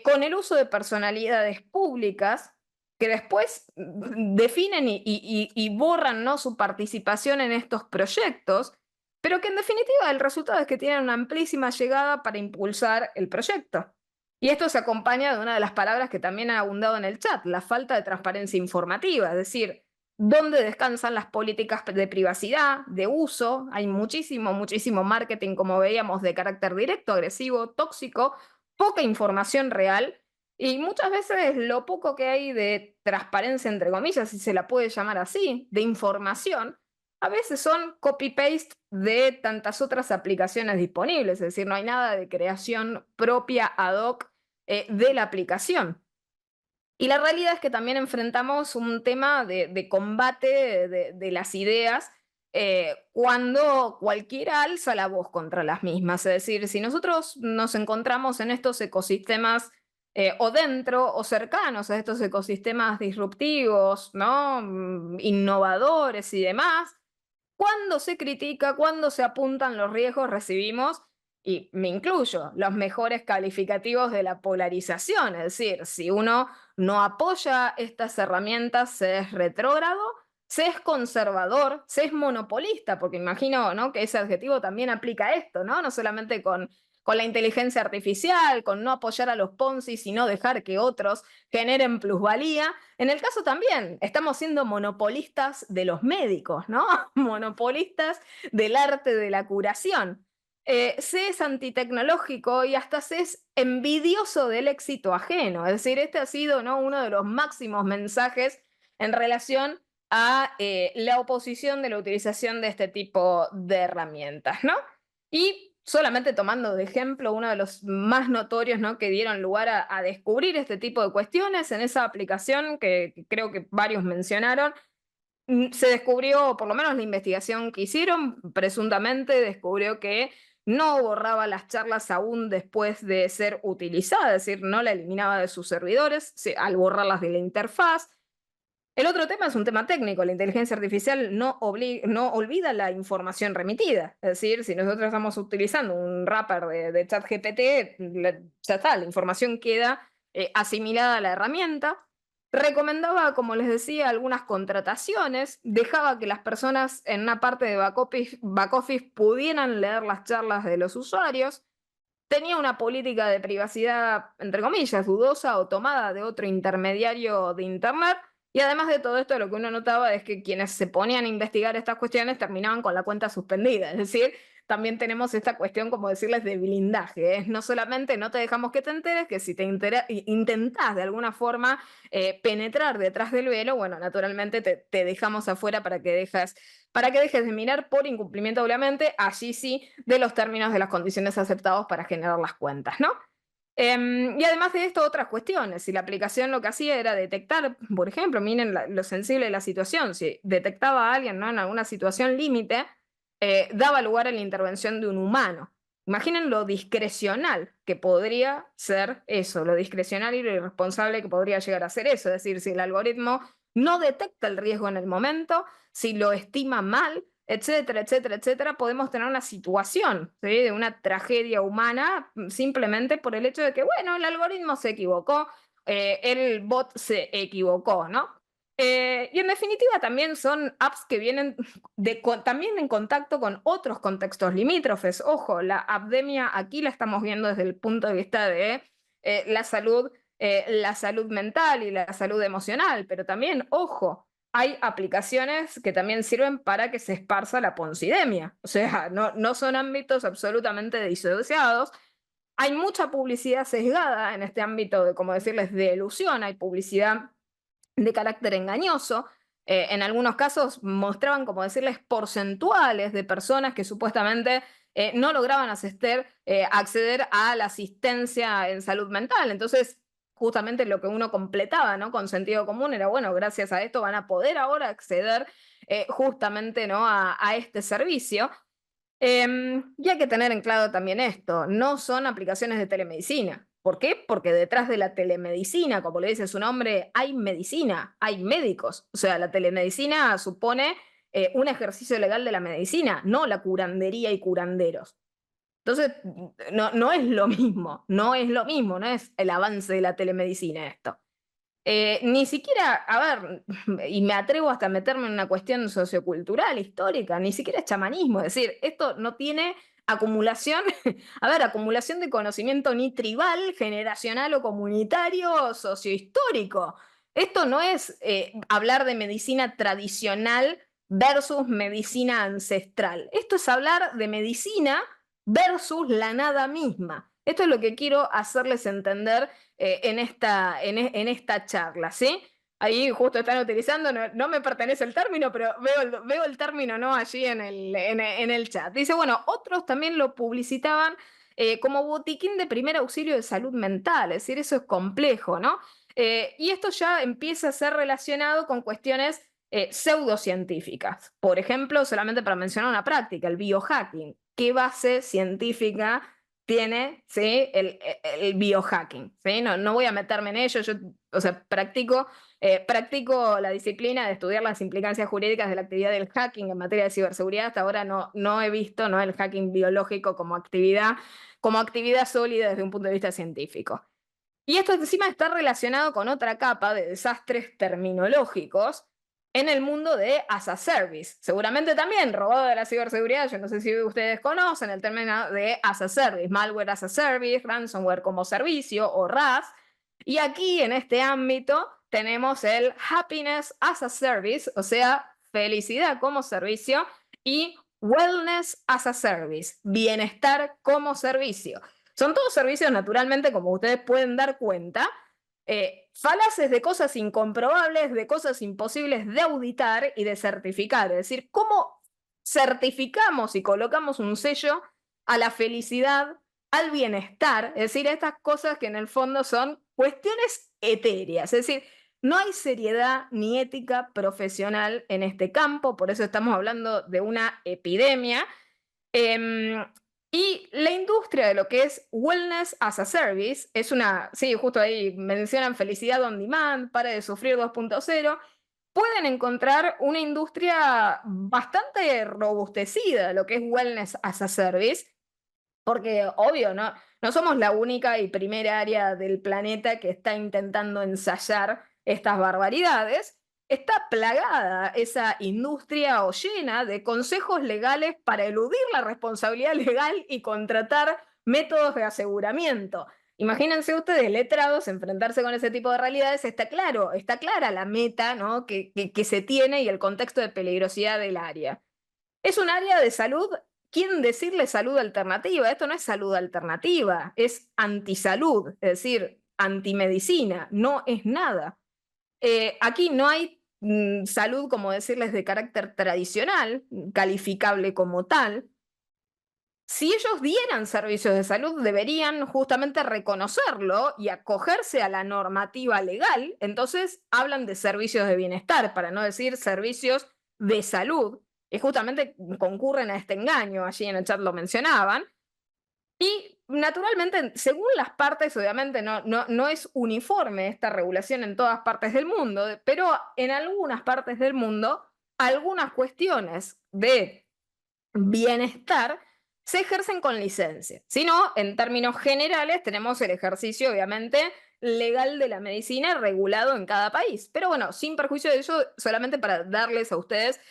con el uso de personalidades públicas que después definen y borran, ¿no?, su participación en estos proyectos, pero que en definitiva el resultado es que tienen una amplísima llegada para impulsar el proyecto. Y esto se acompaña de una de las palabras que también ha abundado en el chat, la falta de transparencia informativa, es decir, dónde descansan las políticas de privacidad, de uso. Hay muchísimo, muchísimo marketing, como veíamos, de carácter directo, agresivo, tóxico, poca información real y muchas veces lo poco que hay de transparencia, entre comillas, si se la puede llamar así, de información, a veces son copy-paste de tantas otras aplicaciones disponibles, es decir, no hay nada de creación propia ad hoc de la aplicación. Y la realidad es que también enfrentamos un tema de combate de las ideas cuando cualquiera alza la voz contra las mismas. Es decir, si nosotros nos encontramos en estos ecosistemas o dentro o cercanos a estos ecosistemas disruptivos, ¿no? Innovadores y demás, cuando se critica, cuando se apuntan los riesgos, recibimos, y me incluyo, los mejores calificativos de la polarización. Es decir, si uno no apoya estas herramientas, se es retrógrado, se es conservador, se es monopolista, porque imagino, ¿no?, que ese adjetivo también aplica a esto, ¿no? No solamente con la inteligencia artificial, con no apoyar a los Ponzi, sino dejar que otros generen plusvalía. En el caso también, estamos siendo monopolistas de los médicos, ¿no? Monopolistas del arte de la curación. Se es antitecnológico y hasta se es envidioso del éxito ajeno. Es decir, este ha sido, ¿no?, uno de los máximos mensajes en relación a la oposición de la utilización de este tipo de herramientas, ¿no? Y solamente tomando de ejemplo uno de los más notorios, ¿no?, que dieron lugar a descubrir este tipo de cuestiones en esa aplicación que creo que varios mencionaron, se descubrió, por lo menos la investigación que hicieron, presuntamente descubrió que no borraba las charlas aún después de ser utilizada, es decir, no la eliminaba de sus servidores al borrarlas de la interfaz. El otro tema es un tema técnico. La inteligencia artificial no olvida la información remitida. Es decir, si nosotros estamos utilizando un wrapper de ChatGPT, ya está, la información queda asimilada a la herramienta. Recomendaba, como les decía, algunas contrataciones, dejaba que las personas en una parte de back office pudieran leer las charlas de los usuarios, tenía una política de privacidad, entre comillas, dudosa o tomada de otro intermediario de Internet. Y además de todo esto, lo que uno notaba es que quienes se ponían a investigar estas cuestiones terminaban con la cuenta suspendida. Es decir, también tenemos esta cuestión, como decirles, de blindaje. No solamente no te dejamos que te enteres, que si te intentás de alguna forma penetrar detrás del velo, bueno, naturalmente te dejamos afuera para que dejes de mirar por incumplimiento, obviamente, allí sí, de los términos de las condiciones aceptados para generar las cuentas, ¿no? Y además de esto, otras cuestiones. Si la aplicación lo que hacía era detectar, por ejemplo, miren lo sensible de la situación, si detectaba a alguien, ¿no?, en alguna situación límite, daba lugar a la intervención de un humano. Imaginen lo discrecional que podría ser eso, lo discrecional y lo irresponsable que podría llegar a ser eso. Es decir, si el algoritmo no detecta el riesgo en el momento, si lo estima mal, etcétera, etcétera, etcétera, podemos tener una situación, ¿sí?, de una tragedia humana simplemente por el hecho de que, bueno, el algoritmo se equivocó, el bot se equivocó, ¿no? Y en definitiva también son apps que vienen también en contacto con otros contextos limítrofes. Ojo, la apdemia aquí la estamos viendo desde el punto de vista de la salud mental y la salud emocional, pero también, ojo, hay aplicaciones que también sirven para que se esparza la poncidemia. O sea, no son ámbitos absolutamente disociados. Hay mucha publicidad sesgada en este ámbito de, como decirles, de ilusión. Hay publicidad de carácter engañoso. En algunos casos mostraban, como decirles, porcentuales de personas que supuestamente no lograban acceder a la asistencia en salud mental. Entonces, justamente lo que uno completaba, ¿no?, con sentido común era, bueno, gracias a esto van a poder ahora acceder justamente, ¿no?, a este servicio. Y hay que tener en claro también esto, no son aplicaciones de telemedicina. ¿Por qué? Porque detrás de la telemedicina, como le dice su nombre, hay medicina, hay médicos. O sea, la telemedicina supone un ejercicio legal de la medicina, no la curandería y curanderos. Entonces, no es lo mismo, no es lo mismo, no es el avance de la telemedicina esto. Ni siquiera, a ver, y me atrevo hasta a meterme en una cuestión sociocultural, histórica, ni siquiera es chamanismo, es decir, esto no tiene acumulación, a ver, acumulación de conocimiento ni tribal, generacional o comunitario, sociohistórico. Esto no es hablar de medicina tradicional versus medicina ancestral. Esto es hablar de medicina versus la nada misma. Esto es lo que quiero hacerles entender en esta charla, ¿sí? Ahí justo están utilizando, no me pertenece el término, pero veo el término, ¿no?, allí en el chat. Dice, bueno, otros también lo publicitaban como botiquín de primer auxilio de salud mental, es decir, eso es complejo, ¿no? Y esto ya empieza a ser relacionado con cuestiones pseudocientíficas. Por ejemplo, solamente para mencionar una práctica, el biohacking. ¿Qué base científica tiene, ¿sí?, el biohacking? ¿Sí? No voy a meterme en ello, yo, o sea, practico la disciplina de estudiar las implicancias jurídicas de la actividad del hacking en materia de ciberseguridad. Hasta ahora no he visto, ¿no?, el hacking biológico como actividad sólida desde un punto de vista científico. Y esto encima está relacionado con otra capa de desastres terminológicos en el mundo de as a service. Seguramente también robado de la ciberseguridad, yo no sé si ustedes conocen el término de as a service, malware as a service, ransomware como servicio o RAS. Y aquí en este ámbito tenemos el happiness as a service, o sea, felicidad como servicio, y wellness as a service, bienestar como servicio. Son todos servicios, naturalmente, como ustedes pueden dar cuenta, falaces de cosas incomprobables, de cosas imposibles de auditar y de certificar. Es decir, ¿cómo certificamos y colocamos un sello a la felicidad, al bienestar? Es decir, estas cosas que en el fondo son cuestiones etéreas. Es decir, no hay seriedad ni ética profesional en este campo, por eso estamos hablando de una epidemia. Y la industria de lo que es Wellness as a Service es sí, justo ahí mencionan felicidad on demand, para de sufrir 2.0. Pueden encontrar una industria bastante robustecida, lo que es Wellness as a Service, porque obvio, no somos la única y primera área del planeta que está intentando ensayar estas barbaridades. Está plagada esa industria o llena de consejos legales para eludir la responsabilidad legal y contratar métodos de aseguramiento. Imagínense ustedes, letrados, enfrentarse con ese tipo de realidades. Está claro, está clara la meta, ¿no?, que se tiene y el contexto de peligrosidad del área. Es un área de salud, quieren decirle salud alternativa. Esto no es salud alternativa, es antisalud, es decir, antimedicina, no es nada. Aquí no hay salud, como decirles, de carácter tradicional, calificable como tal. Si ellos dieran servicios de salud, deberían justamente reconocerlo y acogerse a la normativa legal. Entonces hablan de servicios de bienestar, para no decir servicios de salud, y justamente concurren a este engaño. Allí en el chat lo mencionaban. Y naturalmente, según las partes, obviamente no es uniforme esta regulación en todas partes del mundo, pero en algunas partes del mundo, algunas cuestiones de bienestar se ejercen con licencia. Si no, en términos generales, tenemos el ejercicio, obviamente, legal de la medicina regulado en cada país. Pero bueno, sin perjuicio de eso, solamente para darles a ustedes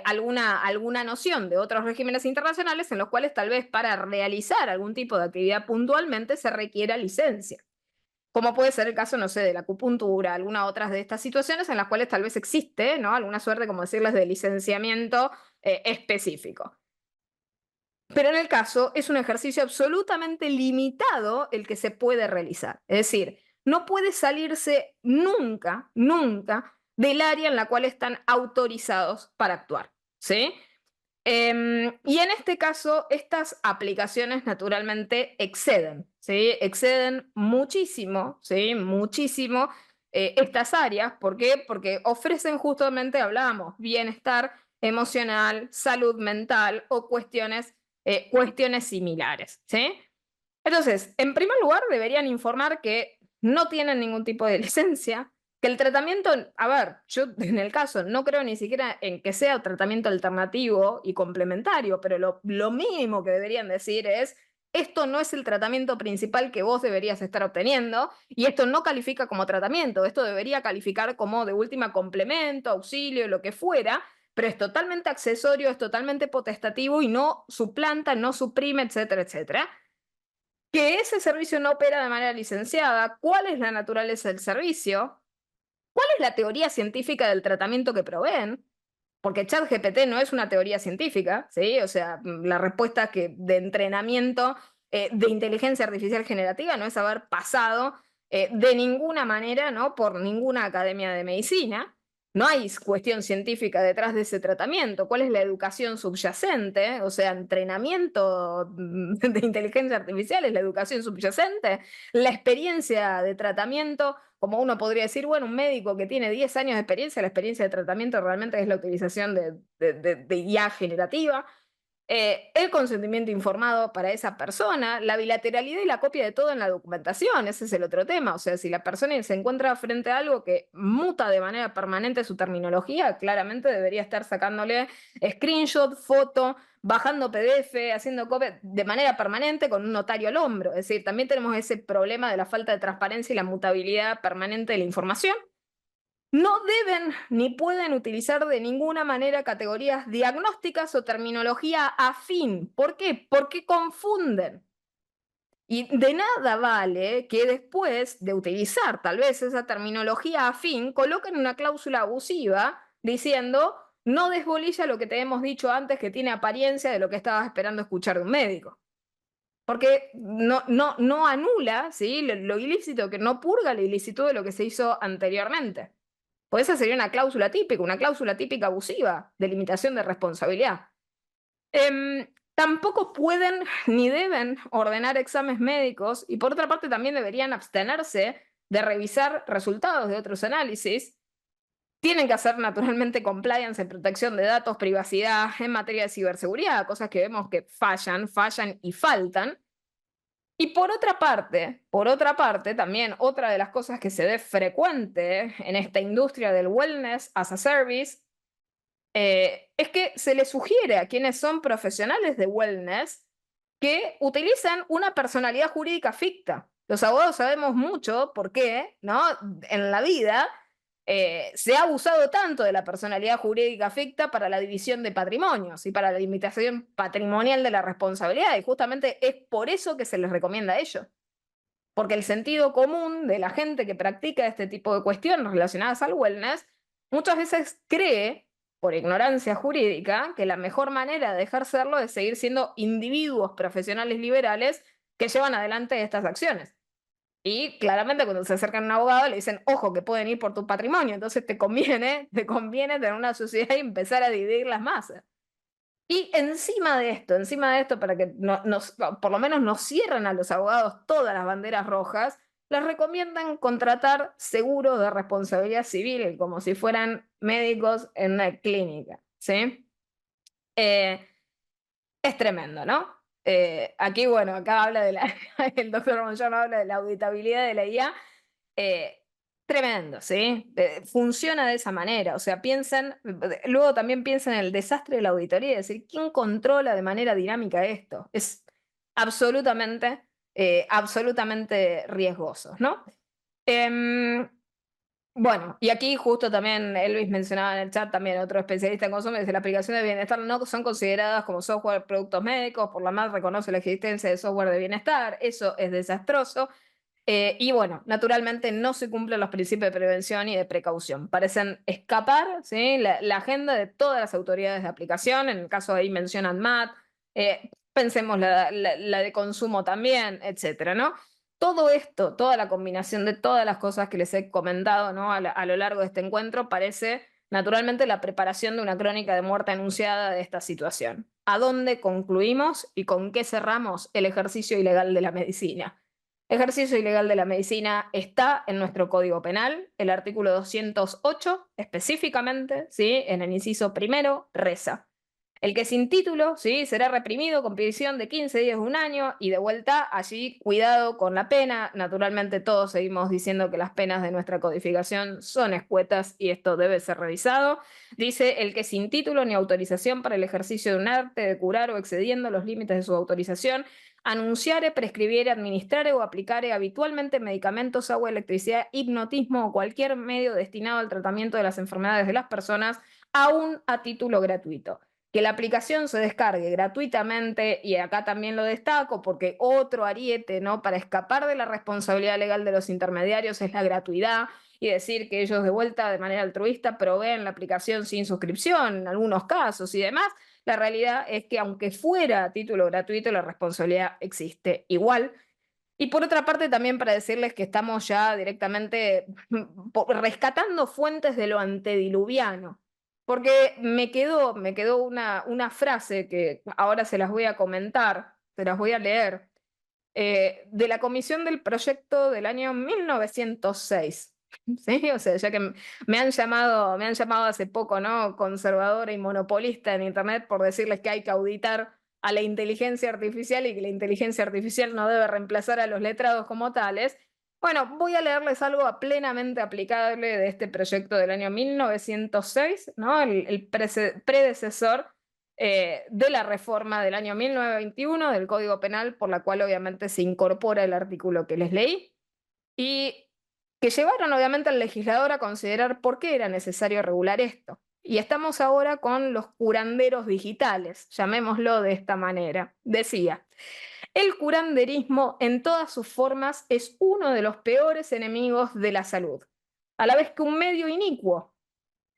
alguna noción de otros regímenes internacionales en los cuales tal vez para realizar algún tipo de actividad puntualmente se requiera licencia. Como puede ser el caso, no sé, de la acupuntura, alguna otras de estas situaciones en las cuales tal vez existe, ¿no? Alguna suerte, como decirles, de licenciamiento específico. Pero en el caso es un ejercicio absolutamente limitado el que se puede realizar. Es decir, no puede salirse nunca, nunca del área en la cual están autorizados para actuar. ¿Sí? Y en este caso, estas aplicaciones naturalmente exceden, ¿sí? Exceden muchísimo, ¿sí? Muchísimo estas áreas. ¿Por qué? Porque ofrecen justamente, hablábamos, bienestar emocional, salud mental o cuestiones similares, ¿sí? Entonces, en primer lugar, deberían informar que no tienen ningún tipo de licencia, que el tratamiento, a ver, yo en el caso no creo ni siquiera en que sea tratamiento alternativo y complementario, pero lo mínimo que deberían decir es, esto no es el tratamiento principal que vos deberías estar obteniendo y esto no califica como tratamiento, esto debería calificar como de última complemento, auxilio, lo que fuera, pero es totalmente accesorio, es totalmente potestativo y no suplanta, no suprime, etcétera, etcétera. Que ese servicio no opera de manera licenciada, cuál es la naturaleza del servicio, cuál es la teoría científica del tratamiento que proveen, porque ChatGPT no es una teoría científica, ¿sí? O sea, la respuesta que, de entrenamiento de inteligencia artificial generativa no es haber pasado de ninguna manera, ¿no? Por ninguna academia de medicina. No hay cuestión científica detrás de ese tratamiento. ¿Cuál es la educación subyacente? O sea, entrenamiento de inteligencia artificial es la educación subyacente. La experiencia de tratamiento, como uno podría decir, bueno, un médico que tiene 10 años de experiencia, la experiencia de tratamiento realmente es la utilización de IA generativa. El consentimiento informado para esa persona, la bilateralidad y la copia de todo en la documentación, ese es el otro tema. O sea, si la persona se encuentra frente a algo que muta de manera permanente su terminología, claramente debería estar sacándole screenshot, foto, bajando PDF, haciendo copia de manera permanente con un notario al hombro. Es decir, también tenemos ese problema de la falta de transparencia y la mutabilidad permanente de la información. No deben ni pueden utilizar de ninguna manera categorías diagnósticas o terminología afín. ¿Por qué? Porque confunden. Y de nada vale que después de utilizar tal vez esa terminología afín, coloquen una cláusula abusiva diciendo no desbolilla lo que te hemos dicho antes que tiene apariencia de lo que estabas esperando escuchar de un médico. Porque no anula, ¿sí? Lo ilícito, que no purga la ilicitud de lo que se hizo anteriormente. Pues esa sería una cláusula típica abusiva de limitación de responsabilidad. Tampoco pueden ni deben ordenar exámenes médicos y por otra parte también deberían abstenerse de revisar resultados de otros análisis. Tienen que hacer naturalmente compliance en protección de datos, privacidad, en materia de ciberseguridad, cosas que vemos que fallan y faltan. Y por otra parte, también otra de las cosas que se ve frecuente en esta industria del wellness as a service es que se le sugiere a quienes son profesionales de wellness que utilizan una personalidad jurídica ficta. Los abogados sabemos mucho por qué, ¿no? En la vida se ha abusado tanto de la personalidad jurídica ficta para la división de patrimonios y para la limitación patrimonial de la responsabilidad. Y justamente es por eso que se les recomienda a ellos. Porque el sentido común de la gente que practica este tipo de cuestiones relacionadas al wellness muchas veces cree, por ignorancia jurídica, que la mejor manera de ejercerlo es seguir siendo individuos profesionales liberales que llevan adelante estas acciones. Y claramente cuando se acercan a un abogado le dicen, ojo, que pueden ir por tu patrimonio, entonces te conviene tener una sociedad y empezar a dividir las masas. Y encima de esto, para que por lo menos nos cierren a los abogados todas las banderas rojas, les recomiendan contratar seguros de responsabilidad civil, como si fueran médicos en una clínica, ¿sí? Es tremendo, ¿no? Aquí, bueno, acá habla de la, el doctor Monjón habla de la auditabilidad de la IA. eh, Tremendo, ¿sí? Funciona de esa manera, o sea, luego también piensen en el desastre de la auditoría, es decir, ¿quién controla de manera dinámica esto? Es absolutamente, absolutamente riesgoso, ¿no? Em, bueno, y aquí justo también Elvis mencionaba en el chat, también otro especialista en consumo, dice, las aplicaciones de bienestar no son consideradas como software productos médicos, por la más reconoce la existencia de software de bienestar, eso es desastroso. Y bueno, naturalmente no se cumplen los principios de prevención y de precaución. Parecen escapar, ¿sí? La agenda de todas las autoridades de aplicación, en el caso de ahí mencionan MAT, pensemos la de consumo también, etcétera, ¿no? Todo esto, toda la combinación de todas las cosas que les he comentado, ¿no? A lo largo de este encuentro parece naturalmente la preparación de una crónica de muerte anunciada de esta situación. ¿A dónde concluimos y con qué cerramos el ejercicio ilegal de la medicina? Ejercicio ilegal de la medicina está en nuestro Código Penal, el artículo 208 específicamente, ¿sí? En el inciso primero, reza. El que sin título, ¿sí? Será reprimido con prisión de 15 días o un año y de vuelta allí cuidado con la pena. Naturalmente todos seguimos diciendo que las penas de nuestra codificación son escuetas y esto debe ser revisado. Dice el que sin título ni autorización para el ejercicio de un arte de curar o excediendo los límites de su autorización anunciare, prescribiere, administrare o aplicare habitualmente medicamentos, agua, electricidad, hipnotismo o cualquier medio destinado al tratamiento de las enfermedades de las personas, aún a título gratuito. Que la aplicación se descargue gratuitamente, y acá también lo destaco porque otro ariete, ¿no? Para escapar de la responsabilidad legal de los intermediarios es la gratuidad y decir que ellos de vuelta de manera altruista proveen la aplicación sin suscripción en algunos casos y demás. La realidad es que aunque fuera a título gratuito, la responsabilidad existe igual. Y por otra parte, también para decirles que estamos ya directamente rescatando fuentes de lo antediluviano. Porque me quedó una frase que ahora se las voy a comentar, se las voy a leer, de la comisión del proyecto del año 1906. ¿Sí? O sea, ya que me han llamado hace poco, ¿no? Conservadora y monopolista en Internet por decirles que hay que auditar a la inteligencia artificial y que la inteligencia artificial no debe reemplazar a los letrados como tales. Bueno, voy a leerles algo plenamente aplicable de este proyecto del año 1906, ¿no? El predecesor de la reforma del año 1921 del Código Penal, por la cual obviamente se incorpora el artículo que les leí, y que llevaron obviamente al legislador a considerar por qué era necesario regular esto. Y estamos ahora con los curanderos digitales, llamémoslo de esta manera. Decía, el curanderismo en todas sus formas es uno de los peores enemigos de la salud, a la vez que un medio inicuo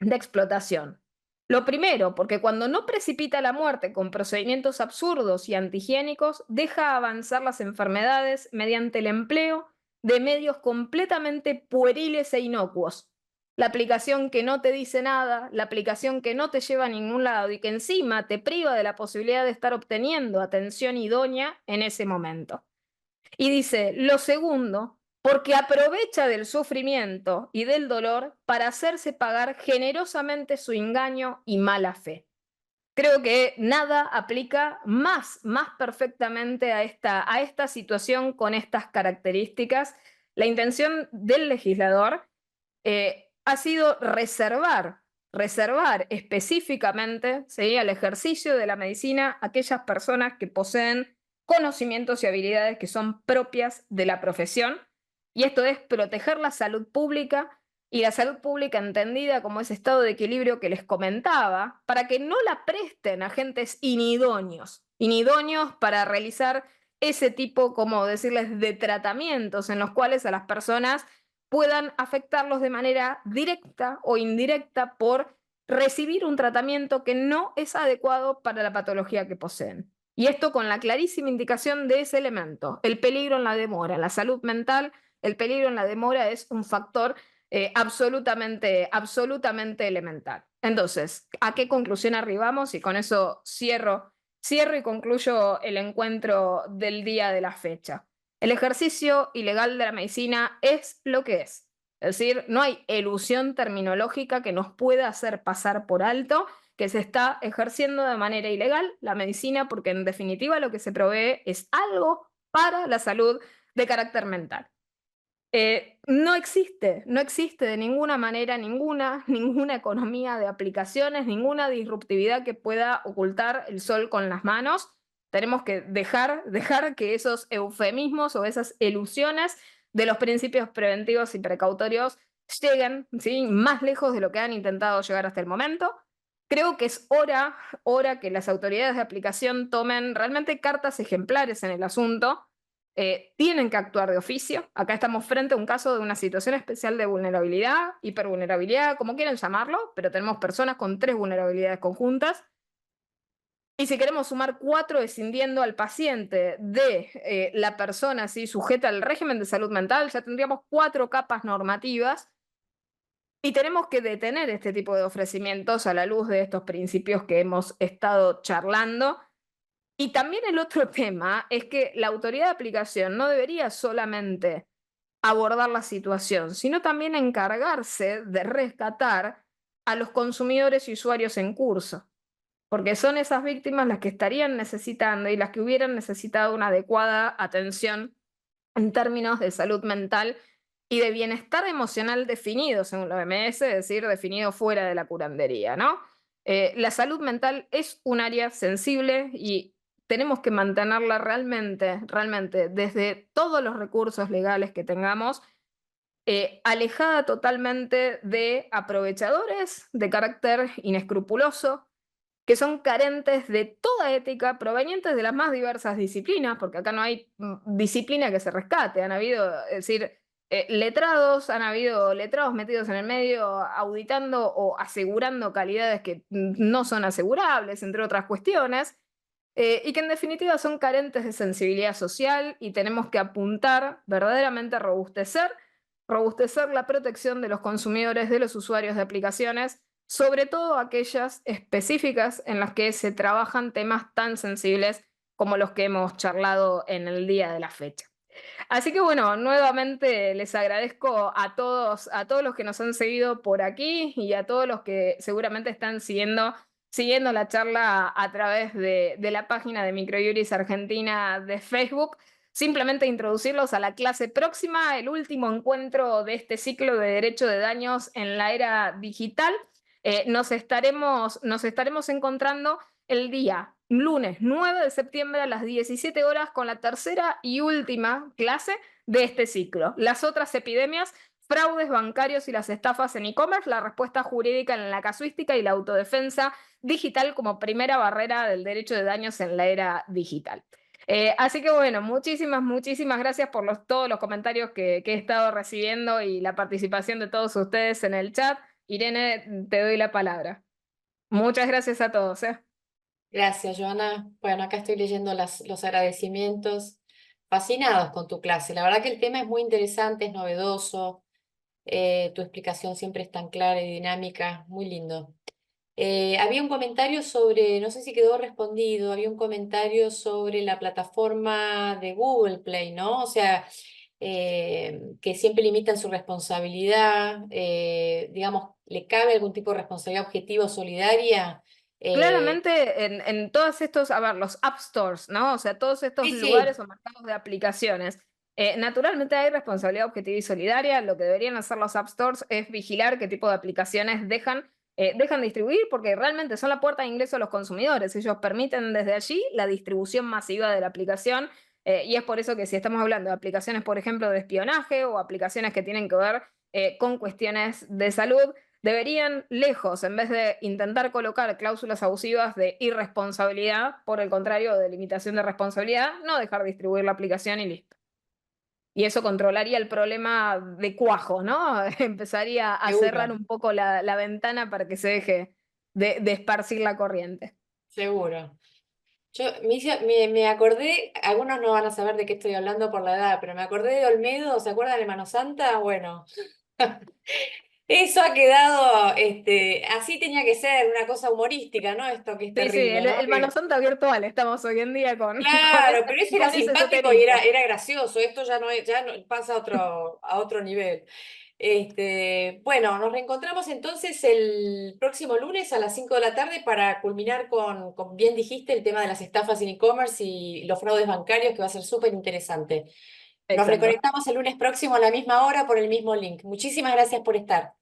de explotación. Lo primero, porque cuando no precipita la muerte con procedimientos absurdos y antihigiénicos, deja avanzar las enfermedades mediante el empleo de medios completamente pueriles e inocuos. La aplicación que no te dice nada, la aplicación que no te lleva a ningún lado y que encima te priva de la posibilidad de estar obteniendo atención idónea en ese momento. Y dice, lo segundo, porque aprovecha del sufrimiento y del dolor para hacerse pagar generosamente su engaño y mala fe. Creo que nada aplica más perfectamente a esta situación con estas características. La intención del legislador ha sido reservar específicamente, ¿sí? Al ejercicio de la medicina aquellas personas que poseen conocimientos y habilidades que son propias de la profesión, y esto es proteger la salud pública y la salud pública entendida como ese estado de equilibrio que les comentaba, para que no la presten a agentes inidóneos para realizar ese tipo, como decirles, de tratamientos en los cuales a las personas puedan afectarlos de manera directa o indirecta por recibir un tratamiento que no es adecuado para la patología que poseen. Y esto con la clarísima indicación de ese elemento, el peligro en la demora. En la salud mental, el peligro en la demora es un factor absolutamente elemental. Entonces, ¿a qué conclusión arribamos? Y con eso cierro y concluyo el encuentro del día de la fecha. El ejercicio ilegal de la medicina es lo que es. Es decir, no hay elusión terminológica que nos pueda hacer pasar por alto que se está ejerciendo de manera ilegal la medicina, porque en definitiva lo que se provee es algo para la salud de carácter mental. No existe de ninguna manera ninguna economía de aplicaciones, ninguna disruptividad que pueda ocultar el sol con las manos. Tenemos que dejar que esos eufemismos o esas ilusiones de los principios preventivos y precautorios lleguen, ¿sí?, más lejos de lo que han intentado llegar hasta el momento. Creo que es hora que las autoridades de aplicación tomen realmente cartas ejemplares en el asunto. Tienen que actuar de oficio. Acá estamos frente a un caso de una situación especial de vulnerabilidad, hipervulnerabilidad, como quieran llamarlo, pero tenemos personas con 3 vulnerabilidades conjuntas. Y si queremos sumar 4, escindiendo al paciente de la persona, ¿sí?, sujeta al régimen de salud mental, ya tendríamos 4 capas normativas. Y tenemos que detener este tipo de ofrecimientos a la luz de estos principios que hemos estado charlando. Y también el otro tema es que la autoridad de aplicación no debería solamente abordar la situación, sino también encargarse de rescatar a los consumidores y usuarios en curso, porque son esas víctimas las que estarían necesitando y las que hubieran necesitado una adecuada atención en términos de salud mental y de bienestar emocional definido según la OMS, es decir, definido fuera de la curandería, ¿no? La salud mental es un área sensible y tenemos que mantenerla realmente desde todos los recursos legales que tengamos, alejada totalmente de aprovechadores de carácter inescrupuloso, que son carentes de toda ética, provenientes de las más diversas disciplinas, porque acá no hay disciplina que se rescate. Han habido, es decir, letrados, han habido letrados metidos en el medio auditando o asegurando calidades que no son asegurables, entre otras cuestiones, y que en definitiva son carentes de sensibilidad social, y tenemos que apuntar verdaderamente a robustecer la protección de los consumidores, de los usuarios de aplicaciones, sobre todo aquellas específicas en las que se trabajan temas tan sensibles como los que hemos charlado en el día de la fecha. Así que bueno, nuevamente les agradezco a todos los que nos han seguido por aquí y a todos los que seguramente están siguiendo la charla a través de la página de Microjuris Argentina de Facebook. Simplemente introducirlos a la clase próxima, el último encuentro de este ciclo de Derecho de Daños en la Era Digital. Nos estaremos encontrando el día lunes 9 de septiembre a las 17 horas con la tercera y última clase de este ciclo. Las otras epidemias: fraudes bancarios y las estafas en e-commerce, la respuesta jurídica en la casuística y la autodefensa digital como primera barrera del derecho de daños en la era digital. Así que bueno, muchísimas gracias por todos los comentarios que he estado recibiendo y la participación de todos ustedes en el chat. Irene, te doy la palabra. Muchas gracias a todos, ¿eh? Gracias, Joana. Bueno, acá estoy leyendo los agradecimientos. Fascinados con tu clase. La verdad que el tema es muy interesante, es novedoso. Tu explicación siempre es tan clara y dinámica. Muy lindo. Había un comentario sobre, no sé si quedó respondido, había un comentario sobre la plataforma de Google Play, ¿no? O sea, que siempre limitan su responsabilidad, digamos, ¿le cabe algún tipo de responsabilidad objetiva o solidaria? Eh, Claramente en todos estos, a ver, los App Stores, ¿no? O sea, todos estos sí, sí, lugares o mercados de aplicaciones, naturalmente hay responsabilidad objetiva y solidaria. Lo que deberían hacer los App Stores es vigilar qué tipo de aplicaciones dejan distribuir, porque realmente son la puerta de ingreso a los consumidores. Ellos permiten desde allí la distribución masiva de la aplicación, y es por eso que si estamos hablando de aplicaciones, por ejemplo, de espionaje o aplicaciones que tienen que ver con cuestiones de salud, deberían, lejos, en vez de intentar colocar cláusulas abusivas de irresponsabilidad, por el contrario, de limitación de responsabilidad, no dejar distribuir la aplicación y listo. Y eso controlaría el problema de cuajo, ¿no? Empezaría a cerrar seguro, un poco la ventana para que se deje de esparcir la corriente. seguro. Yo me acordé, algunos no van a saber de qué estoy hablando por la edad, pero me acordé de Olmedo, ¿se acuerdan de Mano Santa? Bueno, eso ha quedado, así tenía que ser, una cosa humorística, ¿no? Esto que es Sí, sí, terrible, ¿no? el Mano Santa virtual estamos hoy en día Claro, pero ese era con ese simpático y esoterismo. era gracioso, esto ya no, pasa a otro nivel. Bueno, nos reencontramos entonces el próximo lunes a las 5 de la tarde para culminar con, bien dijiste, el tema de las estafas en e-commerce y los fraudes bancarios, que va a ser súper interesante. Nos Exacto. reconectamos el lunes próximo a la misma hora por el mismo link. Muchísimas gracias por estar.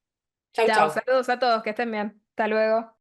Chau, Chao, chau. saludos a todos, que estén bien. Hasta luego.